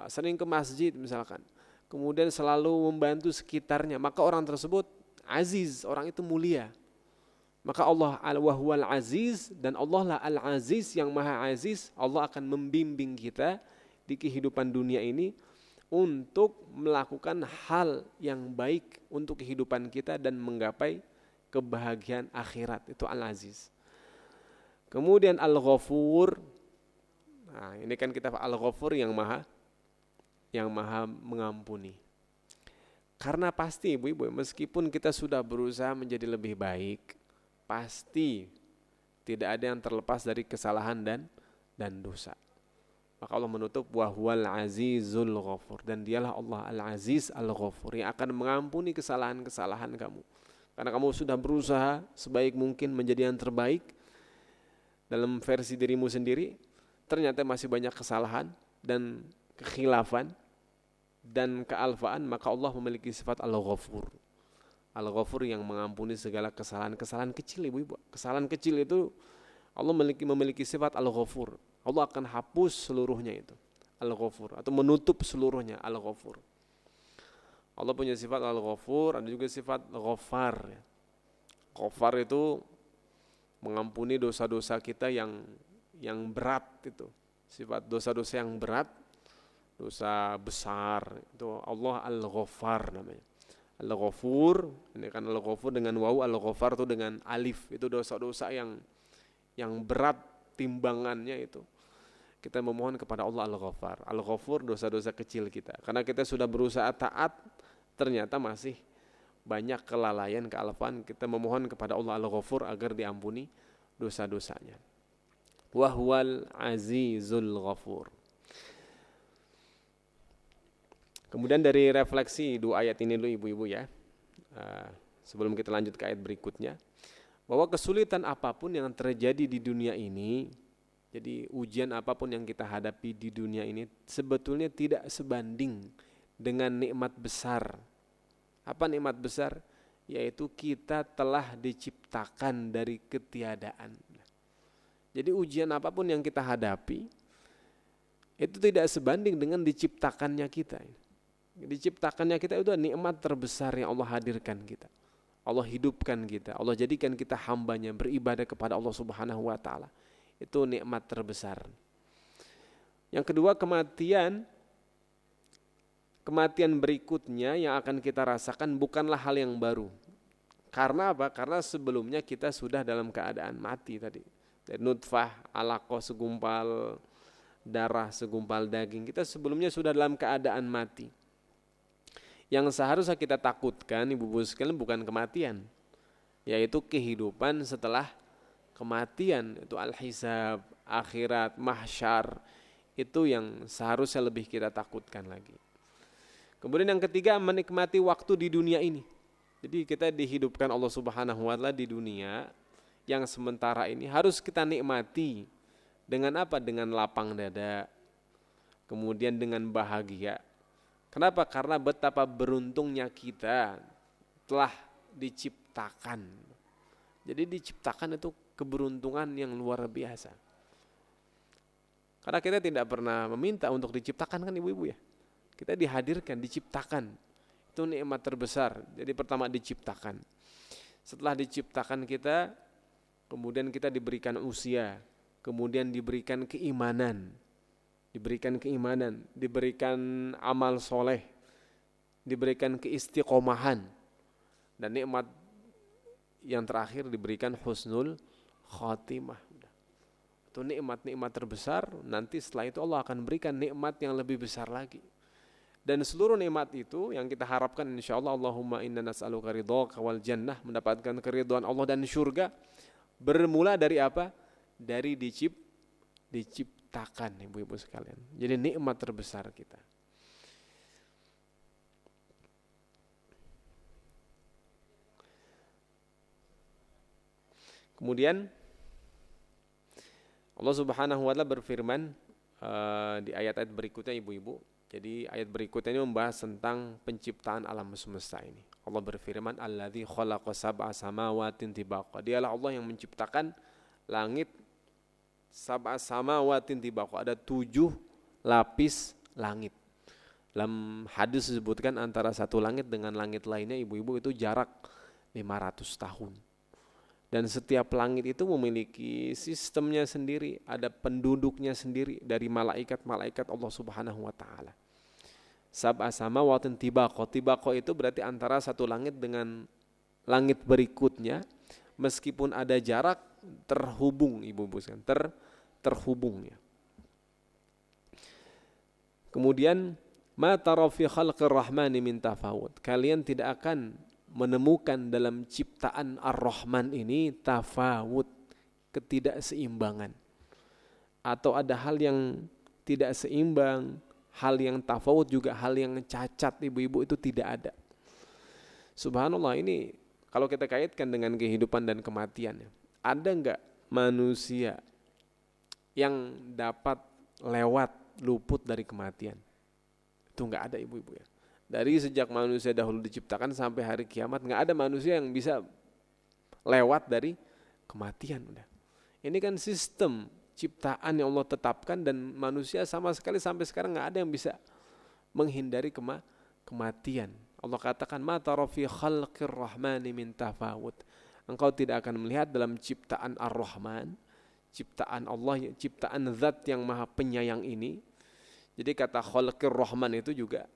A: sering ke masjid misalkan, kemudian selalu membantu sekitarnya, maka orang tersebut aziz, orang itu mulia. Maka Allah al-wahwal aziz, dan Allah lah al-aziz yang maha aziz. Allah akan membimbing kita di kehidupan dunia ini untuk melakukan hal yang baik untuk kehidupan kita dan menggapai kebahagiaan akhirat. Itu al-aziz. Kemudian Al-Ghafur. Nah, ini kan kita Al-Ghafur yang maha mengampuni. Karena pasti ibu-ibu, meskipun kita sudah berusaha menjadi lebih baik, pasti tidak ada yang terlepas dari kesalahan dan dosa. Maka Allah menutup wa huwal azizul ghafur, dan dialah Allah Al-Aziz Al-Ghafur yang akan mengampuni kesalahan-kesalahan kamu. Karena kamu sudah berusaha sebaik mungkin menjadi yang terbaik dalam versi dirimu sendiri, ternyata masih banyak kesalahan dan kekhilafan dan kealfaan, maka Allah memiliki sifat Al-Ghafur. Al-Ghafur yang mengampuni segala kesalahan-kesalahan kecil, ibu-ibu. Kesalahan kecil itu Allah memiliki sifat Al-Ghafur. Allah akan hapus seluruhnya itu, Al-Ghafur, atau menutup seluruhnya, Al-Ghafur. Allah punya sifat Al-Ghafur, ada juga sifat Ghaffar. Ghaffar itu mengampuni dosa-dosa kita yang berat itu. Sifat dosa-dosa yang berat, dosa besar, itu Allah Al-Ghaffar namanya. Al-Ghafur, ini kan Al-Ghafur dengan waw, Al-Ghaffar itu dengan alif. Itu dosa-dosa yang berat timbangannya itu. Kita memohon kepada Allah Al-Ghaffar. Al-Ghafur dosa-dosa kecil kita. Karena kita sudah berusaha taat, ternyata masih banyak kelalaian, kealfaan, kita memohon kepada Allah Al-Ghafur agar diampuni dosa-dosanya. Wa huwal azizul ghafur. Kemudian dari refleksi 2 ayat ini dulu ibu-ibu ya, sebelum kita lanjut ke ayat berikutnya, bahwa kesulitan apapun yang terjadi di dunia ini, jadi ujian apapun yang kita hadapi di dunia ini sebetulnya tidak sebanding dengan nikmat besar. Apa nikmat besar? Yaitu kita telah diciptakan dari ketiadaan. Jadi ujian apapun yang kita hadapi itu tidak sebanding dengan diciptakannya kita. Diciptakannya kita itu nikmat terbesar yang Allah hadirkan kita. Allah hidupkan kita, Allah jadikan kita hambanya, beribadah kepada Allah Subhanahu wa ta'ala. Itu nikmat terbesar. Yang kedua, kematian berikutnya yang akan kita rasakan bukanlah hal yang baru. Karena apa? Karena sebelumnya kita sudah dalam keadaan mati tadi. Dari nutfah, alaqah, segumpal darah, segumpal daging, kita sebelumnya sudah dalam keadaan mati. Yang seharusnya kita takutkan, ibu-ibu sekalian, bukan kematian, yaitu kehidupan setelah kematian. Itu al-hisab, akhirat, mahsyar. Itu yang seharusnya lebih kita takutkan lagi. Kemudian yang ketiga, menikmati waktu di dunia ini. Jadi kita dihidupkan Allah Subhanahu wa ta'ala di dunia yang sementara ini harus kita nikmati Dengan apa? Dengan lapang dada, kemudian dengan bahagia. Kenapa? Karena betapa beruntungnya kita telah diciptakan. Jadi diciptakan itu keberuntungan yang luar biasa. Karena kita tidak pernah meminta untuk diciptakan kan ibu-ibu ya. Kita dihadirkan, diciptakan. Itu nikmat terbesar. Jadi pertama diciptakan. Setelah diciptakan kita, kemudian kita diberikan usia, kemudian diberikan keimanan, diberikan amal soleh, diberikan keistiqomahan, dan nikmat yang terakhir diberikan husnul khatimah. Itu nikmat-nikmat terbesar. Nanti setelah itu Allah akan berikan nikmat yang lebih besar lagi. Dan seluruh nikmat itu yang kita harapkan insyaallah, Allahumma inna nas'aluka ridhaka wal jannah, mendapatkan keridhaan Allah dan surga, bermula dari apa? Dari diciptakan ibu-ibu sekalian. Jadi nikmat terbesar kita. Kemudian Allah Subhanahu wa taala berfirman di ayat-ayat berikutnya ibu-ibu. Jadi ayat berikutnya ini membahas tentang penciptaan alam semesta ini. Allah berfirman, "Alladzi khalaqa sab'a samawatin tibaqa." Dialah Allah yang menciptakan langit sab'a samawatin tibaqa. Ada 7 lapis langit. Dalam hadis disebutkan antara satu langit dengan langit lainnya ibu-ibu itu jarak 500 tahun. Dan setiap langit itu memiliki sistemnya sendiri, ada penduduknya sendiri dari malaikat-malaikat Allah Subhanahu wa taala. Sab'a samawatin tibaqa. Tibaqa itu berarti antara satu langit dengan langit berikutnya, meskipun ada jarak terhubung ibu-ibu sekalian, terhubung ya. Kemudian ma tara fi khalqir rahmani min tafawut. Kalian tidak akan menemukan dalam ciptaan Ar-Rahman ini tafawut, ketidakseimbangan. Atau ada hal yang tidak seimbang, hal yang tafawut juga hal yang cacat ibu-ibu itu tidak ada. Subhanallah, ini kalau kita kaitkan dengan kehidupan dan kematian, ada enggak manusia yang dapat lewat luput dari kematian? Itu enggak ada ibu-ibu ya. Dari sejak manusia dahulu diciptakan sampai hari kiamat, enggak ada manusia yang bisa lewat dari kematian. Ini kan sistem ciptaan yang Allah tetapkan, dan manusia sama sekali sampai sekarang enggak ada yang bisa menghindari kematian. Allah katakan ma tara fi khalqir rahmani min tafawut. Engkau tidak akan melihat dalam ciptaan Ar-Rahman, ciptaan Allah, ciptaan zat yang maha penyayang ini. Jadi kata khalqir rahman itu juga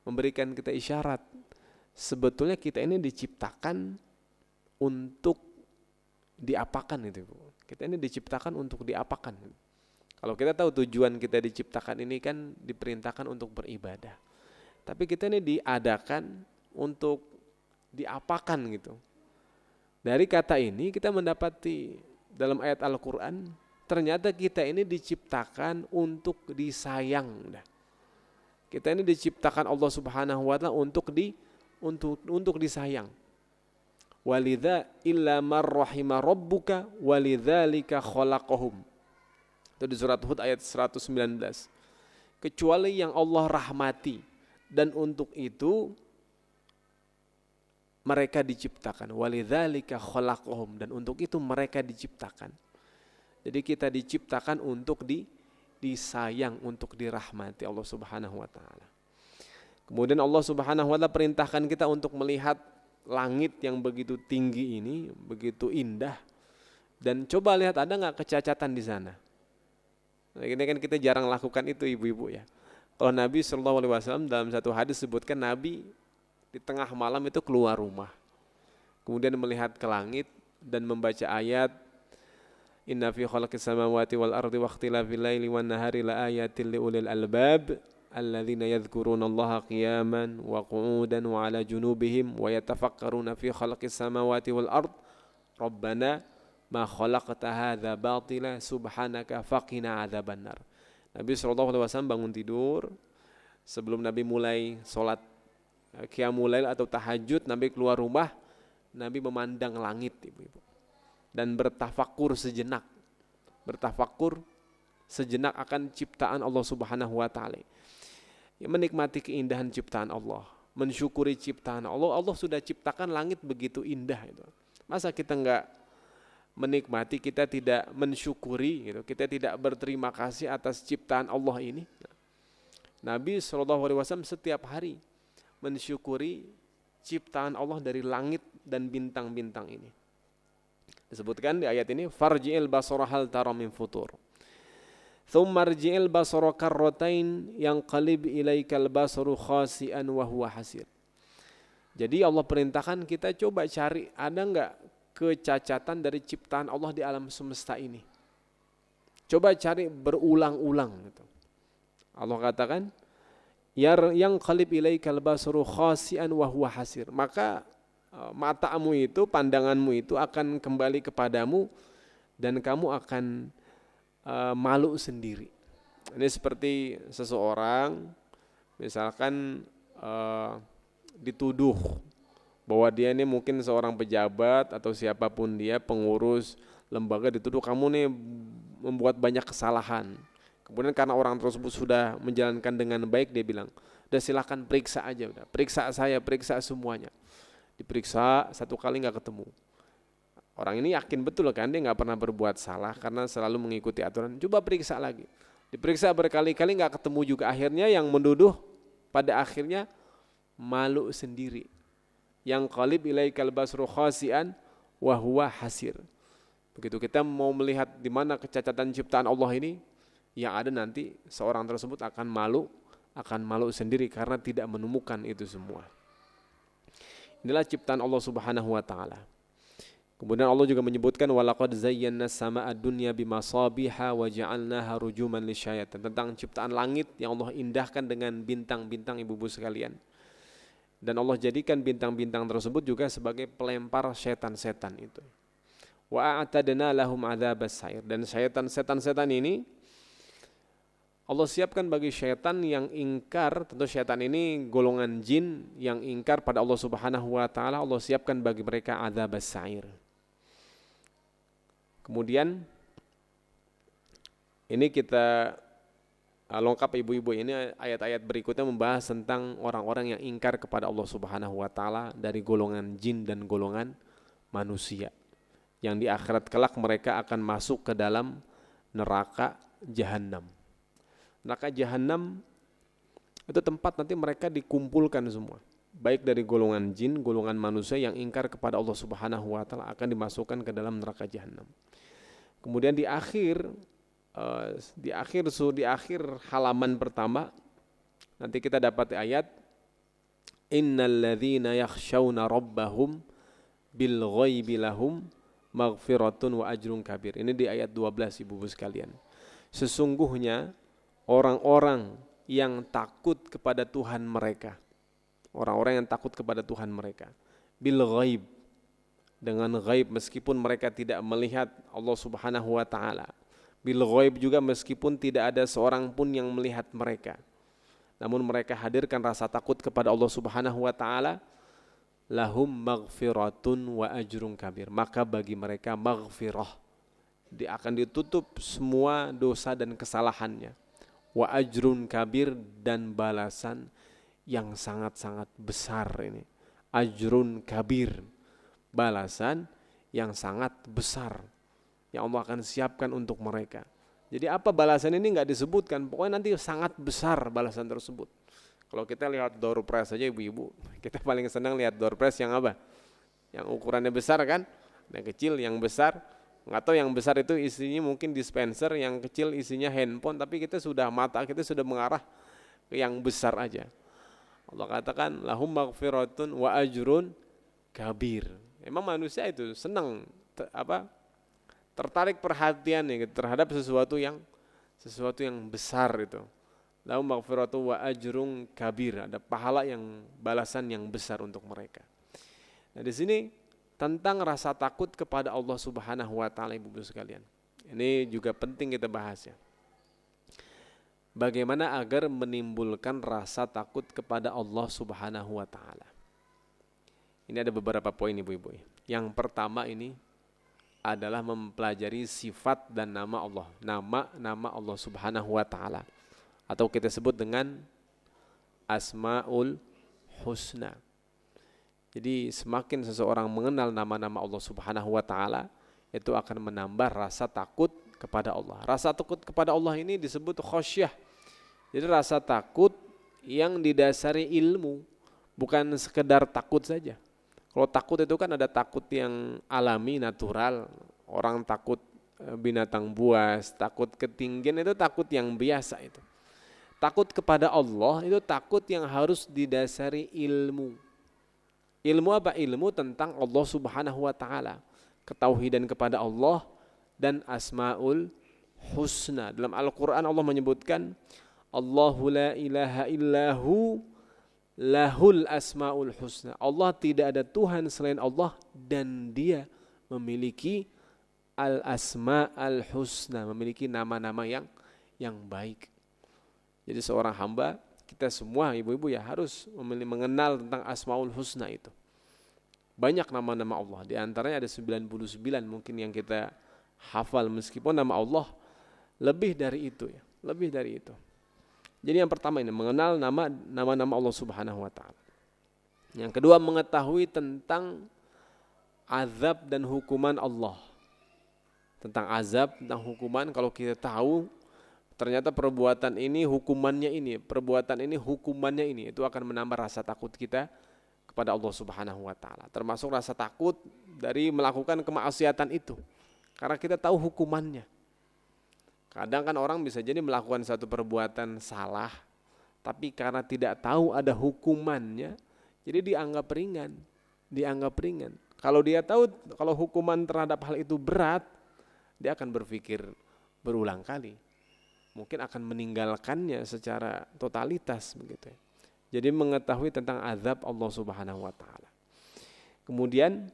A: memberikan kita isyarat sebetulnya kita ini diciptakan untuk diapakan itu, Bu. Kita ini diciptakan untuk diapakan. Kalau kita tahu tujuan kita diciptakan ini kan diperintahkan untuk beribadah. Tapi kita ini diadakan untuk diapakan gitu. Dari kata ini kita mendapati dalam ayat Al-Qur'an, ternyata kita ini diciptakan untuk disayang. Kita ini diciptakan Allah Subhanahu wa taala untuk disayang. Walidza illa man rahima rabbuka walidzalika khalaqahum. Itu di surat Hud ayat 119. Kecuali yang Allah rahmati, dan untuk itu mereka diciptakan. Walidzalika khalaqahum, dan untuk itu mereka diciptakan. Jadi kita diciptakan untuk disayang, untuk dirahmati Allah Subhanahu wa taala. Kemudian Allah Subhanahu wa taala perintahkan kita untuk melihat langit yang begitu tinggi ini, begitu indah. Dan coba lihat ada enggak kecacatan di sana. Nah, ini kan kita jarang lakukan itu ibu-ibu ya. Kalau Nabi SAW dalam satu hadis sebutkan Nabi di tengah malam itu keluar rumah, kemudian melihat ke langit dan membaca ayat Inna fi khalaqis samawati wal ardi wa ikhtilafil laili wan nahari la ayatin liulil albab alladzina yadhkurunallaha qiyaman wa qu'udan wa ala junubihim wa yatafakkaruna fi khalaqis samawati wal ard rabbana ma khalaqta hadza batila subhanaka faqina adzabannar. Nabi SAW bangun tidur, sebelum Nabi mulai sholat qiyamul lail atau tahajud, Nabi keluar rumah, Nabi memandang langit ibu-ibu dan bertafakur sejenak. bertafakur sejenak akan ciptaan Allah Subhanahu wa taala. Ya, menikmati keindahan ciptaan Allah, mensyukuri ciptaan Allah. Allah sudah ciptakan langit begitu indah itu. Masa kita enggak menikmati, kita tidak mensyukuri gitu, kita tidak berterima kasih atas ciptaan Allah ini. Nabi SAW setiap hari mensyukuri ciptaan Allah dari langit dan bintang-bintang ini. Disebutkan di ayat ini, farji'il basara hal tara min futur. Thumma rji'il basara karratain yanqalib ilaikal basaru khasi'an wa huwa hasir. Jadi Allah perintahkan kita coba cari ada enggak kecacatan dari ciptaan Allah di alam semesta ini. Coba cari berulang-ulang gitu. Allah katakan, yanqalib ilaikal basaru khasi'an wa huwa hasir. Maka matamu itu, pandanganmu itu akan kembali kepadamu dan kamu akan malu sendiri. Ini seperti seseorang misalkan dituduh bahwa dia ini mungkin seorang pejabat atau siapapun dia, pengurus lembaga, dituduh kamu nih membuat banyak kesalahan. Kemudian karena orang tersebut sudah menjalankan dengan baik, dia bilang, udah silakan periksa aja, udah periksa saya, periksa semuanya. Diperiksa 1 kali nggak ketemu. Orang ini yakin betul kan dia nggak pernah berbuat salah karena selalu mengikuti aturan. Coba periksa lagi. Diperiksa berkali-kali nggak ketemu juga. Akhirnya yang menduduh pada akhirnya malu sendiri. Yang qalib ilaikal basru khasi'an wa huwa hasir. Begitu kita mau melihat di mana kecacatan ciptaan Allah ini, yang ada nanti seorang tersebut akan malu sendiri karena tidak menemukan itu semua. Inilah ciptaan Allah Subhanahu wa taala. Kemudian Allah juga menyebutkan walaqad zayyana as-samaa'a ad-dunya bimasabiha wa ja'alnaha rujuman lisyayatin, tentang ciptaan langit yang Allah indahkan dengan bintang-bintang ibu-ibu sekalian. Dan Allah jadikan bintang-bintang tersebut juga sebagai pelempar setan-setan itu. Wa a'tadna lahum adzabas sa'ir, dan setan-setan ini Allah siapkan bagi syaitan yang ingkar. Tentu syaitan ini golongan jin yang ingkar pada Allah Subhanahu wa taala. Allah siapkan bagi mereka adzabas sa'ir. Kemudian ini kita lengkap ibu-ibu, ini ayat-ayat berikutnya membahas tentang orang-orang yang ingkar kepada Allah Subhanahu wa taala dari golongan jin dan golongan manusia, yang di akhirat kelak mereka akan masuk ke dalam neraka jahanam. Neraka jahanam itu tempat nanti mereka dikumpulkan semua, baik dari golongan jin, golongan manusia yang ingkar kepada Allah Subhanahu wa taala akan dimasukkan ke dalam neraka jahanam. Kemudian di akhir halaman pertama nanti kita dapat ayat innalladzina yakhshawna rabbahum bil ghaibi lahum maghfiratun wa ajrun kabir. Ini di ayat 12 ibu-ibu sekalian. Sesungguhnya orang-orang yang takut kepada Tuhan mereka, orang-orang yang takut kepada Tuhan mereka, bil ghaib, dengan ghaib meskipun mereka tidak melihat Allah Subhanahu wa taala, bil ghaib juga meskipun tidak ada seorang pun yang melihat mereka, namun mereka hadirkan rasa takut kepada Allah Subhanahu wa taala, lahum maghfiratun wa ajrun kabir, maka bagi mereka maghfirah, dia akan ditutup semua dosa dan kesalahannya, wa ajrun kabir, dan balasan yang sangat-sangat besar. Ini ajrun kabir, balasan yang sangat besar yang Allah akan siapkan untuk mereka. Jadi apa balasan ini nggak disebutkan, pokoknya nanti sangat besar balasan tersebut. Kalau kita lihat door prize saja ibu-ibu, kita paling senang lihat door prize yang apa? Yang ukurannya besar kan? Yang kecil, yang besar. Nggak tahu yang besar itu isinya mungkin dispenser, yang kecil isinya handphone, tapi mata kita sudah mengarah ke yang besar aja. Allah katakan lahum maghfiratun wa ajrun kabir. Emang manusia itu senang tertarik perhatiannya terhadap sesuatu yang besar itu. Lahum maghfiratun wa ajrun kabir, ada pahala yang balasan yang besar untuk mereka. Nah, di sini tentang rasa takut kepada Allah Subhanahu wa taala ibu-ibu sekalian. Ini juga penting kita bahas ya. Bagaimana agar menimbulkan rasa takut kepada Allah Subhanahu wa taala. Ini ada beberapa poin ibu-ibu. Yang pertama ini adalah mempelajari sifat dan nama Allah, nama-nama Allah Subhanahu wa taala, atau kita sebut dengan Asmaul Husna. Jadi semakin seseorang mengenal nama-nama Allah Subhanahu wa taala, itu akan menambah rasa takut kepada Allah. Rasa takut kepada Allah ini disebut khasyah. Jadi rasa takut yang didasari ilmu, bukan sekedar takut saja. Kalau takut itu kan ada takut yang alami, natural. Orang takut binatang buas, takut ketinggian, itu takut yang biasa itu. Takut kepada Allah itu takut yang harus didasari ilmu. Ilmu apa? Ilmu tentang Allah Subhanahu wa taala. Ketauhidan kepada Allah dan Asmaul Husna. Dalam Al-Quran Allah menyebutkan Allahu la ilaha illahu lahul asmaul husna. Allah tidak ada Tuhan selain Allah dan dia memiliki al-asma al-husna, memiliki nama-nama yang baik. Jadi seorang hamba, kita semua ibu-ibu ya harus mengenal tentang asmaul husna itu. Banyak nama-nama Allah, di antaranya ada 99 mungkin yang kita hafal, meskipun nama Allah lebih dari itu ya, lebih dari itu. Jadi yang pertama ini mengenal nama-nama Allah Subhanahu wa taala. Yang kedua mengetahui tentang azab dan hukuman Allah. Tentang azab, tentang hukuman, kalau kita tahu ternyata perbuatan ini hukumannya ini, perbuatan ini hukumannya ini, itu akan menambah rasa takut kita kepada Allah Subhanahu wa taala. Termasuk rasa takut dari melakukan kemaksiatan itu. Karena kita tahu hukumannya. Kadang kan orang bisa jadi melakukan satu perbuatan salah, tapi karena tidak tahu ada hukumannya, jadi dianggap ringan. Kalau dia tahu kalau hukuman terhadap hal itu berat, dia akan berpikir berulang kali. Mungkin akan meninggalkannya secara totalitas begitu. Jadi mengetahui tentang azab Allah Subhanahu wa taala. Kemudian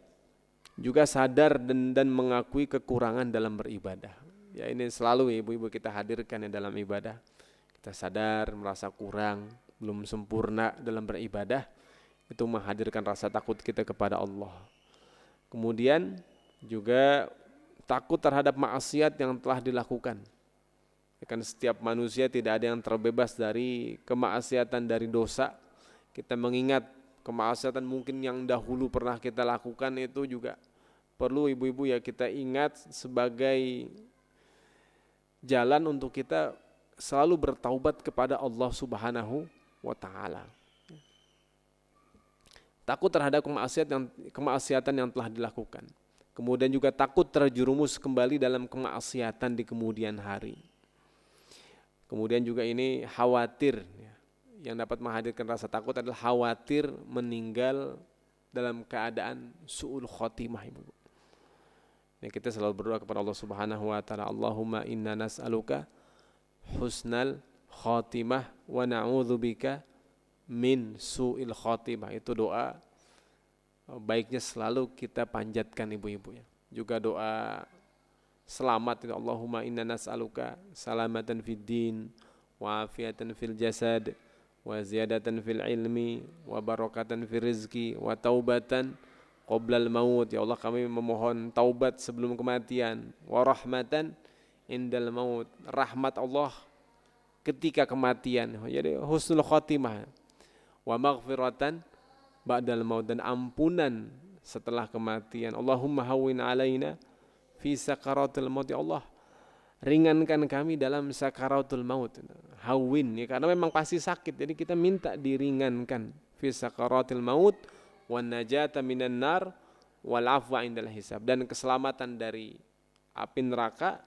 A: juga sadar dan mengakui kekurangan dalam beribadah. Ya ini selalu ibu-ibu kita hadirkan ya dalam ibadah. Kita sadar merasa kurang, belum sempurna dalam beribadah, itu menghadirkan rasa takut kita kepada Allah. Kemudian juga takut terhadap maksiat yang telah dilakukan. Ya kan setiap manusia tidak ada yang terbebas dari kemaksiatan, dari dosa. Kita mengingat kemaksiatan mungkin yang dahulu pernah kita lakukan, itu juga perlu ibu-ibu ya kita ingat sebagai jalan untuk kita selalu bertaubat kepada Allah Subhanahu wa taala. Takut terhadap kemaksiatan yang telah dilakukan. Kemudian juga takut terjerumus kembali dalam kemaksiatan di kemudian hari. Kemudian juga ini khawatir, yang dapat menghadirkan rasa takut adalah khawatir meninggal dalam keadaan su'ul khotimah ibu. Ya, kita selalu berdoa kepada Allah Subhanahu wa taala, Allahumma inna nas'aluka husnal khatimah wa na'udzubika min su'il khatimah. Itu doa baiknya selalu kita panjatkan ibu-ibu ya. Juga doa selamat itu, Allahumma inna nas'aluka salamatan fid din wa afiatan fil jasad wa ziyadatan fil ilmi wa barakatan fil rizki wa taubatan qoblal maut. Ya Allah, kami memohon taubat sebelum kematian, wa rahmatan indal maut, rahmat Allah ketika kematian. Jadi husnul khatimah, wa maghfiratan ba'dal maut, dan ampunan setelah kematian. Allahumma hawwin alaina fi sakaratul maut. Ya Allah, ringankan kami dalam sakaratul maut. Hawwin ya, karena memang pasti sakit, jadi kita minta diringankan. Fi sakaratul maut wan najata minan nar wal afwa indal hisab, dan keselamatan dari api neraka,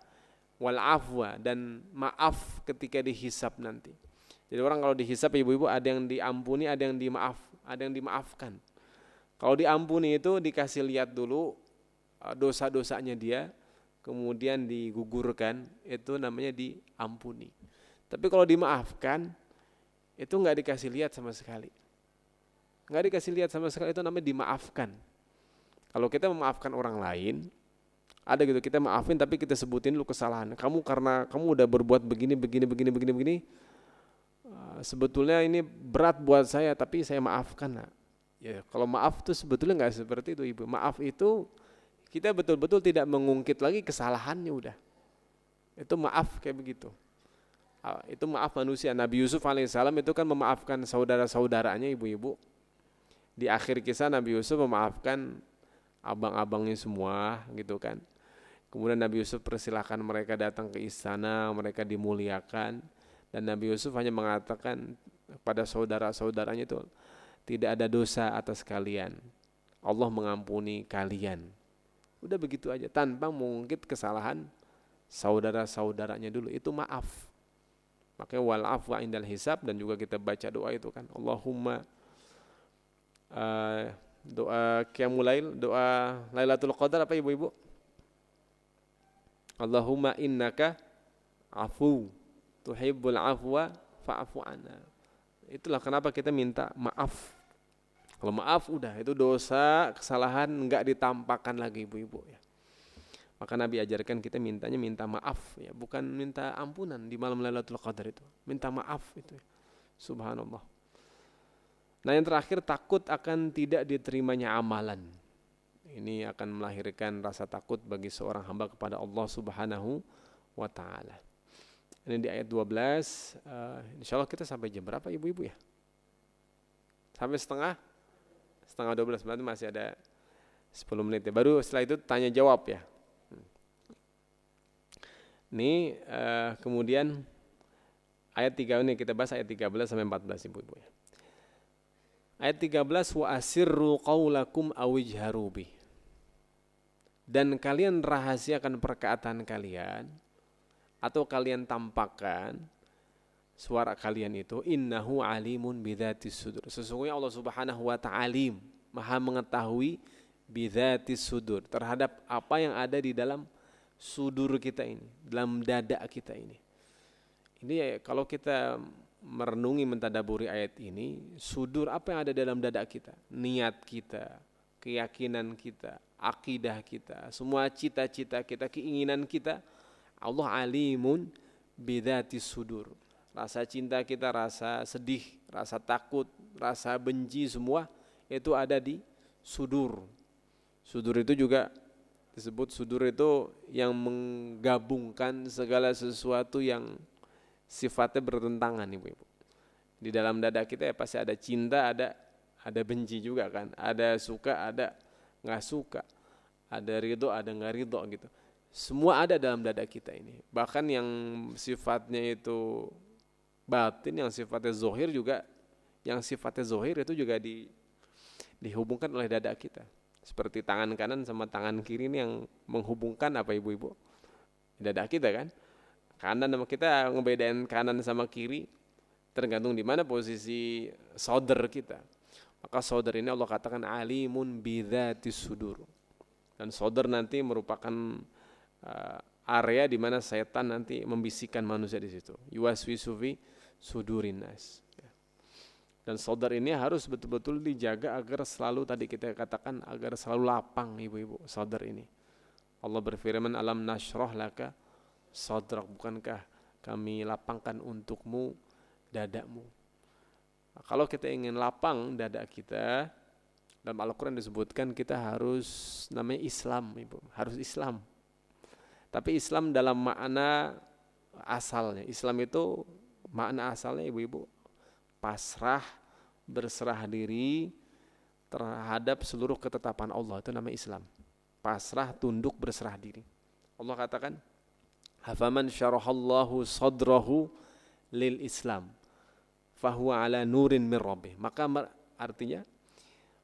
A: wal afwa, dan maaf ketika dihisab nanti. Jadi orang kalau dihisab ibu-ibu, ada yang diampuni, ada yang dimaafkan. Kalau diampuni itu dikasih lihat dulu dosa-dosanya dia, kemudian digugurkan, itu namanya diampuni. Tapi kalau dimaafkan itu enggak dikasih lihat sama sekali. Enggak dikasih lihat sama sekali, itu namanya dimaafkan. Kalau kita memaafkan orang lain, ada gitu, kita maafin tapi kita sebutin dulu kesalahan. Karena kamu udah berbuat begini, sebetulnya ini berat buat saya, tapi saya maafkan. Nah, ya kalau maaf itu sebetulnya enggak seperti itu ibu. Maaf itu kita betul-betul tidak mengungkit lagi kesalahannya udah. Itu maaf kayak begitu. Itu maaf manusia. Nabi Yusuf alaihissalam itu kan memaafkan saudara-saudaranya, ibu-ibu. Di akhir kisah Nabi Yusuf memaafkan abang-abangnya semua gitu kan. Kemudian Nabi Yusuf persilahkan mereka datang ke istana, mereka dimuliakan. Dan Nabi Yusuf hanya mengatakan kepada saudara-saudaranya itu, tidak ada dosa atas kalian. Allah mengampuni kalian. Udah begitu aja, tanpa mengungkit kesalahan saudara-saudaranya dulu. Itu maaf. Makanya wal afwa indal hisab, dan juga kita baca doa itu kan. Allahumma doa qiyamulail, doa Lailatul Qadar apa ibu-ibu? Allahumma innaka afu tuhibbul afwa fa'fu anna. Itulah kenapa kita minta maaf. Kalau maaf udah itu dosa, kesalahan enggak ditampakkan lagi ibu-ibu ya. Maka Nabi ajarkan kita minta maaf ya, bukan minta ampunan di malam Lailatul Qadar itu. Minta maaf itu. Subhanallah. Nah, yang terakhir, takut akan tidak diterimanya amalan. Ini akan melahirkan rasa takut bagi seorang hamba kepada Allah Subhanahu wa taala. Ini di ayat 12. Insyaallah kita sampai jam berapa ibu-ibu ya? Sampai setengah 12, berarti masih ada 10 menit ya. Baru setelah itu tanya jawab ya. Ini kemudian ayat 3 ini kita bahas ayat 13 sampai 14 ibu-ibu ya. Ayat 13, wa asirru qaulakum awijharu bih. Dan kalian rahasiakan perkataan kalian atau kalian tampakkan suara kalian itu, innahu alimun bidzatis sudur. Sesungguhnya Allah Subhanahu wa ta'ala Maha mengetahui bidzatis sudur, terhadap apa yang ada di dalam sudur kita ini, dalam dada kita ini. Ini kalau kita merenungi mentadaburi ayat ini, sudur apa yang ada dalam dada kita, niat kita, keyakinan kita, akidah kita, semua cita-cita kita, keinginan kita, Allah alimun bidzatis sudur. Rasa cinta kita, rasa sedih, rasa takut, rasa benci, semua itu ada di sudur. Sudur itu juga disebut sudur itu yang menggabungkan segala sesuatu yang sifatnya bertentangan ibu-ibu. Di dalam dada kita ya pasti ada cinta, ada benci juga kan, ada suka, ada nggak suka, ada ridho, ada nggak ridho gitu. Semua ada dalam dada kita ini. Bahkan yang sifatnya itu batin, yang sifatnya zohir juga, yang sifatnya zohir itu juga dihubungkan oleh dada kita. Seperti tangan kanan sama tangan kiri ini yang menghubungkan apa ibu-ibu? Dada kita kan. Kanan sama kita ngebedain kanan sama kiri tergantung di mana posisi shoulder kita. Maka shoulder ini Allah katakan alimun bidzatis sudur. Dan shoulder nanti merupakan area di mana setan nanti membisikkan manusia di situ. Yuwaswisu fi sudurin nas. Dan shoulder ini harus betul-betul dijaga agar selalu, tadi kita katakan, agar selalu lapang ibu-ibu shoulder ini. Allah berfirman, alam nashrah laka sadrak, bukankah kami lapangkan untukmu dadamu. Nah, kalau kita ingin lapang dada kita, dalam Al-Quran disebutkan kita harus namanya Islam ibu, harus Islam. Tapi Islam dalam makna asalnya, Islam itu makna asalnya ibu-ibu pasrah, berserah diri terhadap seluruh ketetapan Allah, itu namanya Islam. Pasrah, tunduk, berserah diri. Allah katakan, hafaman syarahallahu sadrahu lil Islam fahuwa ala nurin min rabbih. Maka artinya,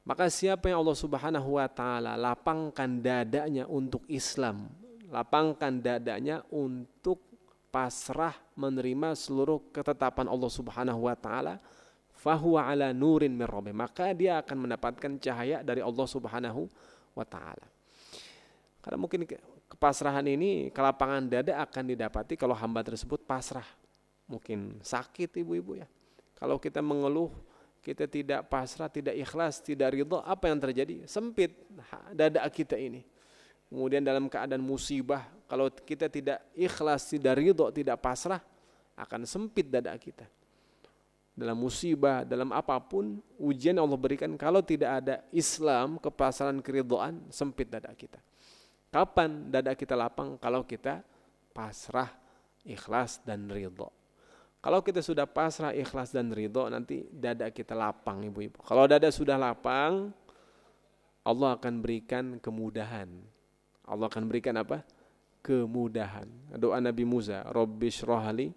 A: maka siapa yang Allah Subhanahu wa taala lapangkan dadanya untuk Islam, lapangkan dadanya untuk pasrah menerima seluruh ketetapan Allah Subhanahu wa taala, fahuwa ala nurin min rabbih, maka dia akan mendapatkan cahaya dari Allah Subhanahu wa taala. Karena mungkin kepasrahan ini, kelapangan dada akan didapati kalau hamba tersebut pasrah. Mungkin sakit ibu-ibu ya. Kalau kita mengeluh, kita tidak pasrah, tidak ikhlas, tidak ridho, apa yang terjadi? Sempit dada kita ini. Kemudian dalam keadaan musibah, kalau kita tidak ikhlas, tidak ridho, tidak pasrah, akan sempit dada kita. Dalam musibah, dalam apapun, ujian Allah berikan, kalau tidak ada Islam, kepasrahan, keridhaan, sempit dada kita. Kapan dada kita lapang? Kalau kita pasrah, ikhlas dan ridho. Kalau kita sudah pasrah, ikhlas dan ridho, nanti dada kita lapang, ibu-ibu. Kalau dada sudah lapang, Allah akan berikan kemudahan. Allah akan berikan apa? Kemudahan. Doa Nabi Musa, Rabbi shrahli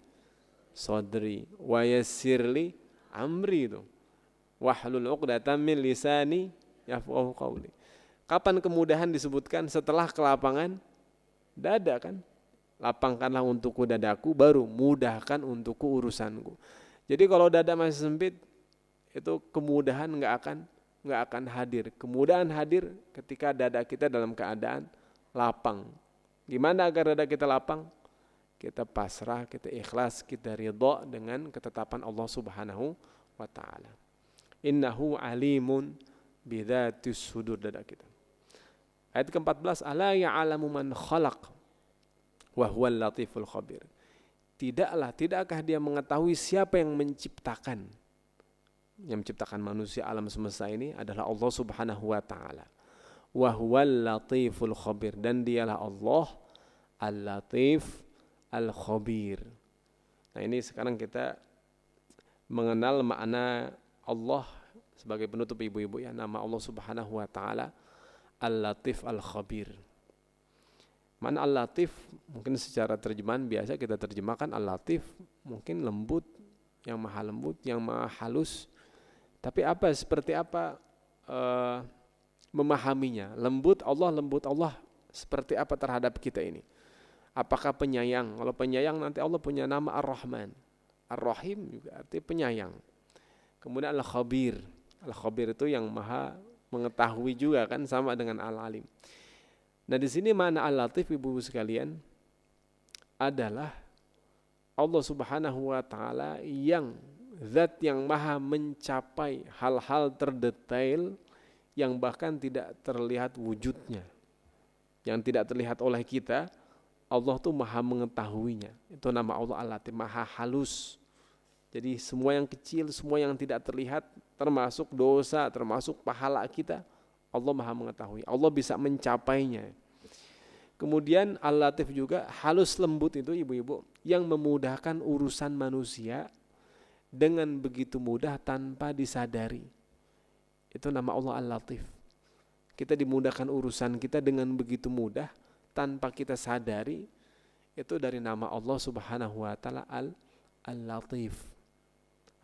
A: sadri wa yassirli amri itu. Wahlul 'uqdatam min lisani yafqahu qawli. Kapan kemudahan disebutkan? Setelah kelapangan dada kan? Lapangkanlah untukku dadaku, baru mudahkan untukku urusanku. Jadi kalau dada masih sempit, itu kemudahan nggak akan hadir. Kemudahan hadir ketika dada kita dalam keadaan lapang. Gimana agar dada kita lapang? Kita pasrah, kita ikhlas, kita ridha dengan ketetapan Allah Subhanahu wa taala. Innahu alimun bidzatis sudur, dada kita. Ayat ke-14, ala ya'lamu man khalaq wa huwal latiful khabir. Tidakkah dia mengetahui siapa yang menciptakan? Yang menciptakan manusia alam semesta ini adalah Allah Subhanahu wa taala. Wa huwal latiful khabir, dan dialah Allah Al-Latif Al-Khabir. Nah, ini sekarang kita mengenal makna Allah sebagai penutup, ibu-ibu ya. Nama Allah Subhanahu wa taala Al-Latif Al-Khabir. Mana Al-Latif mungkin secara terjemahan biasa kita terjemahkan Al-Latif mungkin lembut, yang maha lembut, yang maha halus. Tapi seperti apa memahaminya? Lembut Allah seperti apa terhadap kita ini? Apakah penyayang? Kalau penyayang nanti Allah punya nama Ar-Rahman. Ar-Rahim juga artinya penyayang. Kemudian Al-Khabir. Al-Khabir itu yang maha mengetahui juga kan, sama dengan Al-Alim. Nah, di sini makna Al-Latif, ibu-ibu sekalian, adalah Allah Subhanahu wa taala yang zat yang maha mencapai hal-hal terdetail yang bahkan tidak terlihat wujudnya. Yang tidak terlihat oleh kita, Allah tuh maha mengetahuinya. Itu nama Allah Al-Latif, maha halus. Jadi semua yang kecil, semua yang tidak terlihat, termasuk dosa, termasuk pahala kita, Allah maha mengetahui. Allah bisa mencapainya. Kemudian Al-Latif juga halus lembut itu, ibu-ibu, yang memudahkan urusan manusia dengan begitu mudah tanpa disadari. Itu nama Allah Al-Latif. Kita dimudahkan urusan kita dengan begitu mudah tanpa kita sadari. Itu dari nama Allah Subhanahu wa taala Al-Latif.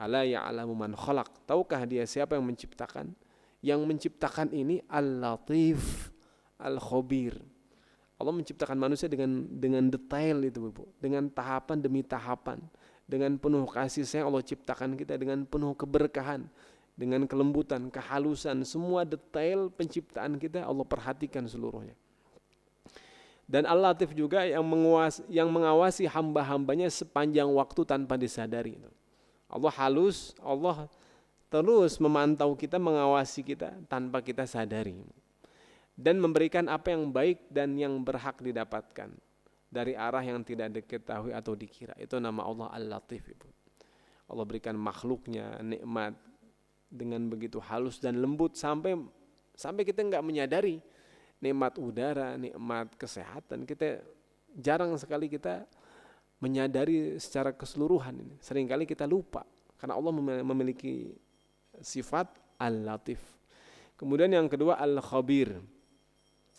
A: Ala ya'lamu man khalaq. Tahukah dia siapa yang menciptakan? Yang menciptakan ini Al-Latif Al-Khabir. Allah menciptakan manusia dengan detail itu, Ibu. Dengan tahapan demi tahapan. Dengan penuh kasih sayang Allah ciptakan kita, dengan penuh keberkahan, dengan kelembutan, kehalusan, semua detail penciptaan kita Allah perhatikan seluruhnya. Dan Al-Latif juga yang mengawasi hamba-hambanya sepanjang waktu tanpa disadari. Allah halus, Allah terus memantau kita, mengawasi kita tanpa kita sadari. Dan memberikan apa yang baik dan yang berhak didapatkan dari arah yang tidak diketahui atau dikira. Itu nama Allah Al-Latif, Ibu. Allah berikan makhluknya nikmat dengan begitu halus dan lembut sampai kita enggak menyadari nikmat udara, nikmat kesehatan. Kita jarang sekali kita menyadari secara keseluruhan ini. Seringkali kita lupa karena Allah memiliki sifat Al-Latif. Kemudian yang kedua Al-Khabir.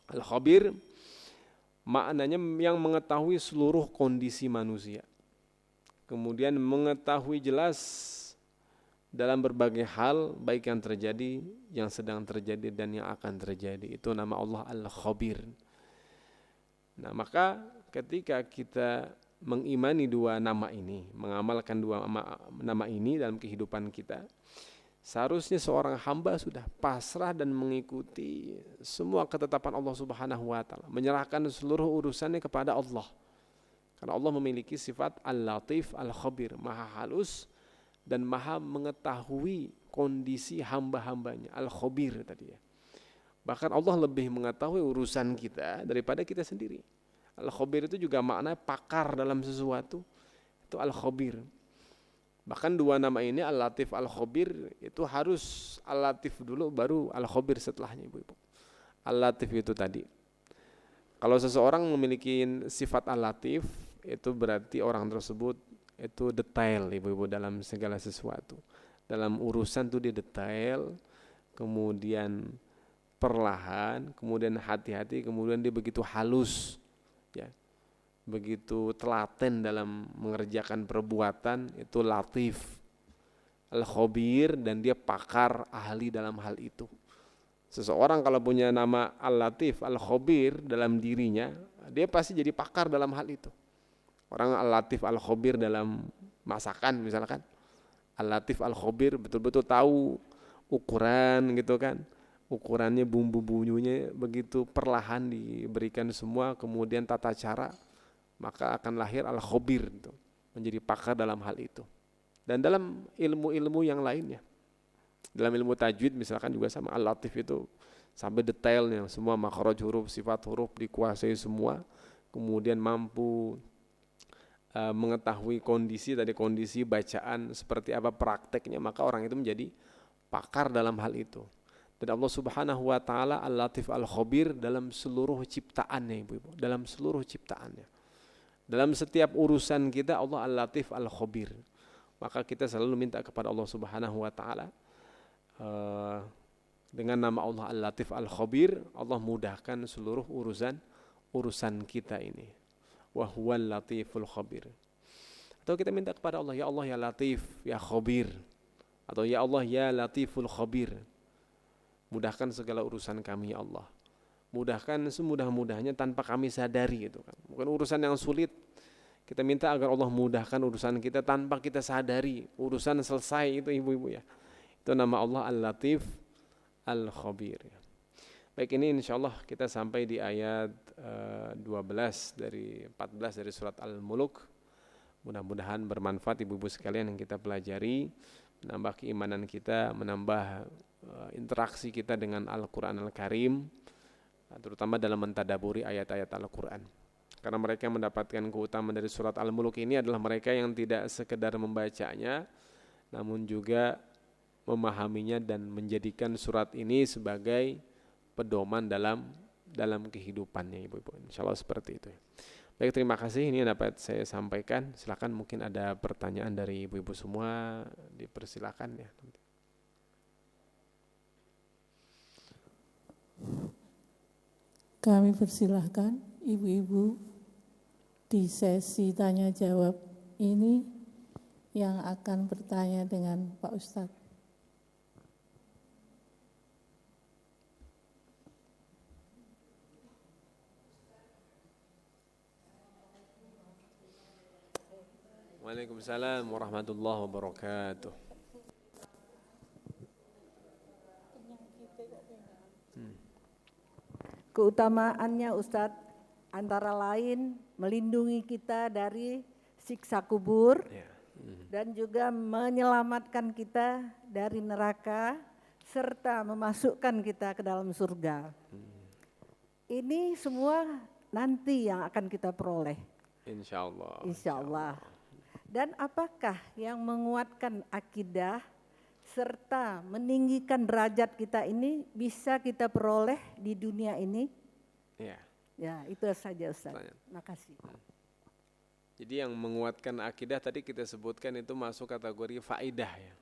A: Al-Khabir maknanya yang mengetahui seluruh kondisi manusia. Kemudian mengetahui jelas dalam berbagai hal, baik yang terjadi, yang sedang terjadi, dan yang akan terjadi. Itu nama Allah Al-Khabir. Nah, maka ketika kita mengimani dua nama ini, mengamalkan dua nama ini dalam kehidupan kita, seharusnya seorang hamba sudah pasrah dan mengikuti semua ketetapan Allah Subhanahu wa taala, menyerahkan seluruh urusannya kepada Allah. Karena Allah memiliki sifat Al-Latif Al-Khabir, maha halus dan maha mengetahui kondisi hamba-hambanya. Al-Khabir tadi ya. Bahkan Allah lebih mengetahui urusan kita daripada kita sendiri. Al-Khabir itu juga makna pakar dalam sesuatu. Itu Al-Khabir. Bahkan dua nama ini Al-Latif Al-Khabir itu harus Al-Latif dulu baru Al-Khabir setelahnya, Ibu-ibu. Al-Latif itu tadi Kalau seseorang memiliki sifat al-latif, itu berarti orang tersebut itu detail ibu-ibu dalam segala sesuatu. Dalam urusan itu dia detail, kemudian perlahan, kemudian hati-hati, kemudian dia begitu halus, ya, begitu telaten dalam mengerjakan perbuatan, itu latif, al-khabir, dan dia pakar ahli dalam hal itu. Seseorang kalau punya nama al-latif, al-khabir dalam dirinya, dia pasti jadi pakar dalam hal itu. Orang al-latif, al-khabir dalam masakan misalkan, al-latif, al-khabir betul-betul tahu ukuran gitu kan, ukurannya, bumbu-bumbunya begitu perlahan diberikan semua, kemudian tata cara, maka akan lahir al-khabir itu, menjadi pakar dalam hal itu. Dan dalam ilmu-ilmu yang lainnya, dalam ilmu tajwid misalkan juga sama, al-latif itu sampai detailnya semua, makhraj huruf, sifat huruf dikuasai semua, kemudian mampu mengetahui kondisi bacaan seperti apa prakteknya, maka orang itu menjadi pakar dalam hal itu. Dan Allah Subhanahu wa taala al-latif al-khabir dalam seluruh ciptaannya, ibu-ibu, dalam seluruh ciptaannya. Dalam setiap urusan kita Allah al-latif al-khabir. Maka kita selalu minta kepada Allah Subhanahu wa taala dengan nama Allah al-latif al-khabir, Allah mudahkan seluruh urusan kita ini. Wa huwal latiful khabir. Atau kita minta kepada Allah, ya Allah ya latif ya khabir, atau ya Allah ya latiful khabir, mudahkan segala urusan kami ya Allah. Mudahkan semudah-mudahnya tanpa kami sadari itu kan. Bukan urusan yang sulit. Kita minta agar Allah mudahkan urusan kita tanpa kita sadari. Urusan selesai itu ibu-ibu ya. Itu nama Allah al-latif al-khabir. Baik, ini insyaallah kita sampai di ayat 12 dari 14 dari surat Al-Muluk. Mudah-mudahan bermanfaat ibu-ibu sekalian yang kita pelajari, menambah keimanan kita, menambah interaksi kita dengan Al-Quran Al-Karim, terutama dalam mentadaburi ayat-ayat Al-Quran. Karena mereka yang mendapatkan keutamaan dari surat Al-Muluk ini adalah mereka yang tidak sekedar membacanya, namun juga memahaminya dan menjadikan surat ini sebagai pedoman dalam kehidupannya, ibu-ibu. Insyaallah seperti itu. Baik, terima kasih. Ini yang dapat saya sampaikan. Silakan, mungkin ada pertanyaan dari ibu-ibu semua, dipersilakan ya.
B: Kami persilahkan ibu-ibu di sesi tanya jawab ini yang akan bertanya dengan Pak Ustadz.
A: Waalaikumsalam warahmatullahi wabarakatuh.
C: Keutamaannya Ustadz antara lain melindungi kita dari siksa kubur dan juga menyelamatkan kita dari neraka serta memasukkan kita ke dalam surga. Ini semua nanti yang akan kita peroleh.
A: Insyaallah.
C: Insyaallah. Dan apakah yang menguatkan akidah serta meninggikan derajat kita ini bisa kita peroleh di dunia ini?
A: Ya.
C: Ya, itu saja Ustaz. Terima kasih.
A: Jadi yang menguatkan akidah tadi kita sebutkan itu masuk kategori faidah ya.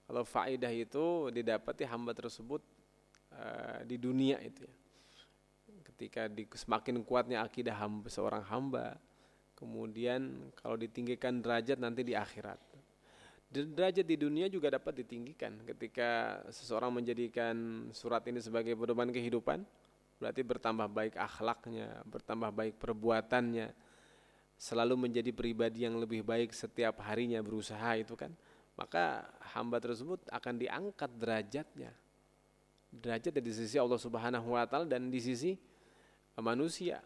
A: Kalau faidah itu didapati hamba tersebut di dunia itu ya. Ketika semakin kuatnya akidah seorang hamba, kemudian kalau ditinggikan derajat nanti di akhirat. Derajat di dunia juga dapat ditinggikan ketika seseorang menjadikan surat ini sebagai pedoman kehidupan, berarti bertambah baik akhlaknya, bertambah baik perbuatannya, selalu menjadi pribadi yang lebih baik setiap harinya berusaha itu kan, maka hamba tersebut akan diangkat derajatnya. Derajat di sisi Allah Subhanahu wa taala dan di sisi manusia.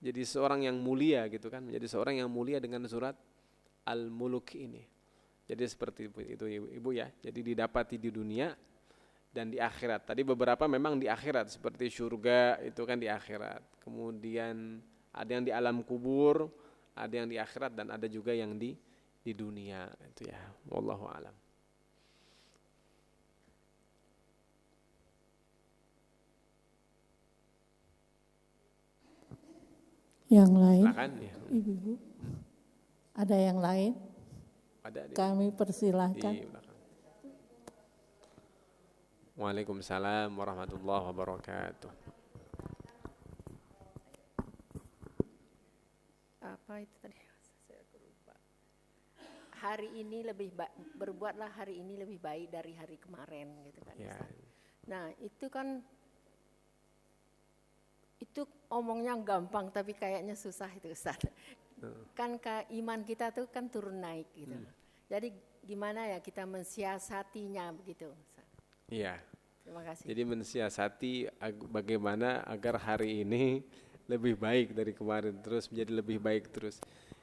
A: Jadi seorang yang mulia gitu kan, menjadi seorang yang mulia dengan surat Al-Muluk ini. Jadi seperti itu ibu ya. Jadi didapati di dunia dan di akhirat. Tadi beberapa memang di akhirat seperti surga itu kan di akhirat. Kemudian ada yang di alam kubur, ada yang di akhirat dan ada juga yang di dunia itu ya. Wallahu a'lam.
B: Yang lain,
A: Silakan ya.
B: Ibu-ibu, ada yang lain?
A: Ada di
B: Kami persilahkan.
A: belakang. Waalaikumsalam warahmatullahi wabarakatuh.
D: Apa itu tadi? Saya lupa. Hari ini berbuatlah hari ini lebih baik dari hari kemarin gitu kan.
A: Ya.
D: Ustaz. Nah, itu kan itu omongnya gampang tapi kayaknya susah itu Ustaz. Kan iman kita tuh kan turun naik gitu. Jadi gimana ya kita mensiasatinya begitu Ustaz.
A: Iya.
D: Terima kasih.
A: Jadi mensiasati bagaimana agar hari ini lebih baik dari kemarin, terus menjadi lebih baik terus.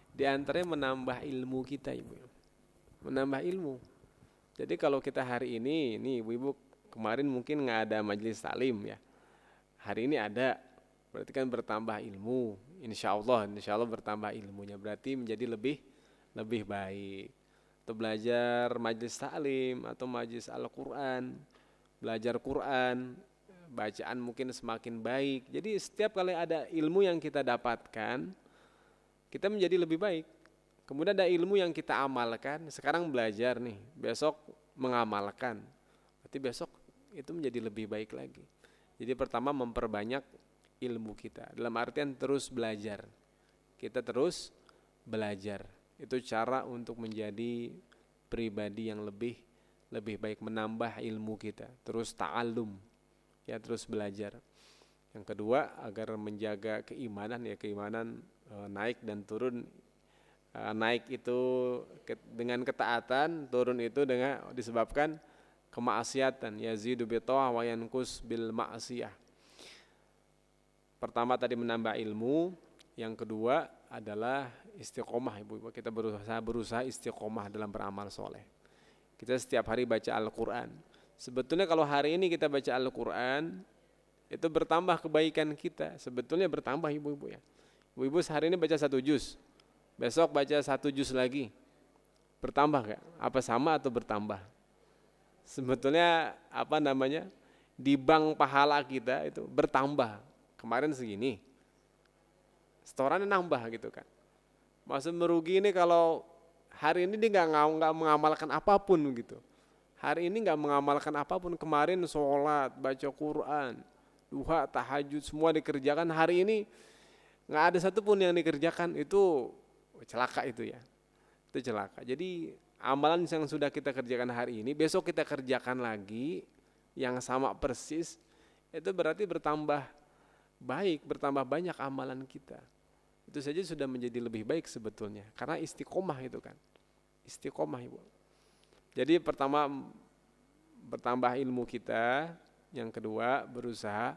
A: Di antaranya menambah ilmu kita, Ibu. Menambah ilmu. Jadi kalau kita hari ini, nih Ibu kemarin mungkin nggak ada majelis taklim ya. Hari ini ada, berarti kan bertambah ilmu. Insya Allah bertambah ilmunya. Berarti menjadi lebih baik. Atau belajar majelis taklim atau majelis Al-Quran, belajar Quran, bacaan mungkin semakin baik. Jadi setiap kali ada ilmu yang kita dapatkan, kita menjadi lebih baik. Kemudian ada ilmu yang kita amalkan, sekarang belajar nih, besok mengamalkan. Berarti besok itu menjadi lebih baik lagi. Jadi pertama memperbanyak ilmu kita. Dalam artian terus belajar. Kita terus belajar. Itu cara untuk menjadi pribadi yang lebih baik, menambah ilmu kita. Terus ta'allum. Ya terus belajar. Yang kedua agar menjaga keimanan ya, keimanan naik dan turun. Naik itu dengan ketaatan, turun itu dengan disebabkan kemaksiatan. Yazidu bi ta'ah wa yanqus bil ma'siyah. Pertama tadi menambah ilmu, yang kedua adalah istiqomah Ibu. Kita berusaha istiqomah dalam beramal soleh. Kita setiap hari baca Al-Quran. Sebetulnya kalau hari ini kita baca Al-Quran, itu bertambah kebaikan kita. Sebetulnya bertambah Ibu-ibu ya. Ibu-ibu sehari ini baca 1 juz, besok baca 1 juz lagi. Bertambah gak? Apa sama atau bertambah? Sebetulnya di bank pahala kita itu bertambah. Kemarin segini, setorannya nambah gitu kan. Maksud merugi ini kalau hari ini dia nggak mengamalkan apapun gitu. Hari ini nggak mengamalkan apapun. Kemarin sholat, baca Quran, duha, tahajud semua dikerjakan. Hari ini nggak ada satupun yang dikerjakan. Itu celaka itu ya. Itu celaka. Jadi amalan yang sudah kita kerjakan hari ini, besok kita kerjakan lagi yang sama persis. Itu berarti bertambah baik, bertambah banyak amalan kita. Itu saja sudah menjadi lebih baik sebetulnya. Karena istiqomah itu kan. Istiqomah Ibu. Jadi pertama bertambah ilmu kita, yang kedua berusaha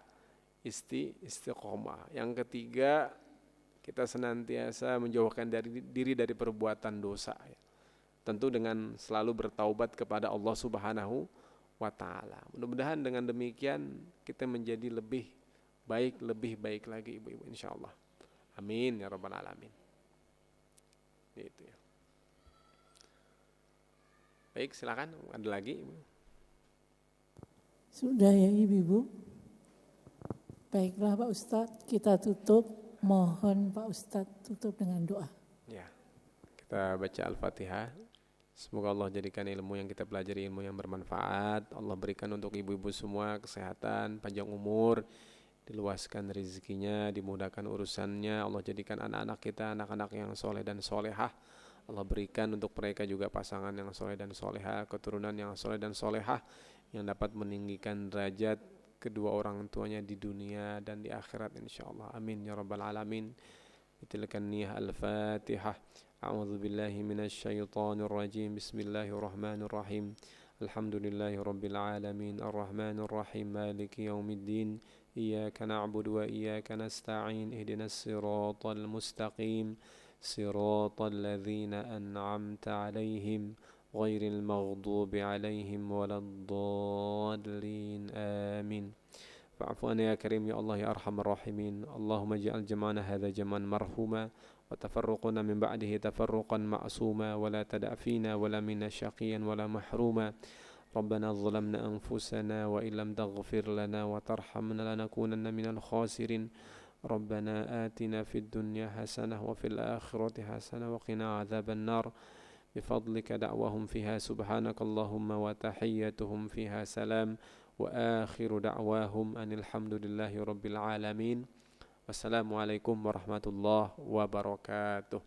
A: istiqomah. Yang ketiga kita senantiasa menjauhkan diri dari perbuatan dosa ya. Tentu dengan selalu bertaubat kepada Allah Subhanahu wa taala. Mudah-mudahan dengan demikian kita menjadi lebih baik lagi Ibu-ibu insyaallah. Amin ya rabbal alamin. Itu ya. Baik, silakan. Ada lagi, Ibu?
B: Sudah ya Ibu-ibu. Baiklah Pak Ustadz, kita tutup. Mohon Pak Ustadz tutup dengan doa.
A: Ya, kita baca Al-Fatihah. Semoga Allah jadikan ilmu yang kita pelajari ilmu yang bermanfaat. Allah berikan untuk ibu-ibu semua kesehatan, panjang umur, diluaskan rezekinya, dimudahkan urusannya. Allah jadikan anak-anak kita anak-anak yang soleh dan solehah. Allah berikan untuk mereka juga pasangan yang soleh dan solehah, keturunan yang soleh dan solehah, yang dapat meninggikan derajat kedua orang tuanya di dunia dan di akhirat insyaallah. Amin ya rabbal alamin. Tilkan niyah al-Fatihah. A'udzu billahi minasy syaithanir rajim. Bismillahirrahmanirrahim. Alhamdulillahi rabbil alamin. Arrahmanir rahim. Maliki yaumiddin. Iyyaka na'budu wa iyyaka nasta'in. Ihdinas siratal mustaqim. Siratal ladzina an'amta 'alaihim ghairil maghdubi 'alaihim waladdallin. Amin. Fa'fu anna ya karim ya Allah ya arhamar rahimin. Allahumma ij'al jam'ana hadza jam'an marhuma wa tafarruquna min ba'dihi tafarruqan ma'suma wa la tada' fina wa la minna syaqiyan wa la mahruma. Rabbana zalamna anfusana wa illam taghfir lana wa tarhamna lanakunanna minal khasirin. ربنا آتنا في الدنيا حسنة وفي الآخرة حسنة وقنا عذاب النار بفضلك دعوهم فيها سبحانك اللهم وتحيتهم فيها سلام وآخر دعواهم أن الحمد لله رب العالمين والسلام عليكم ورحمة الله وبركاته.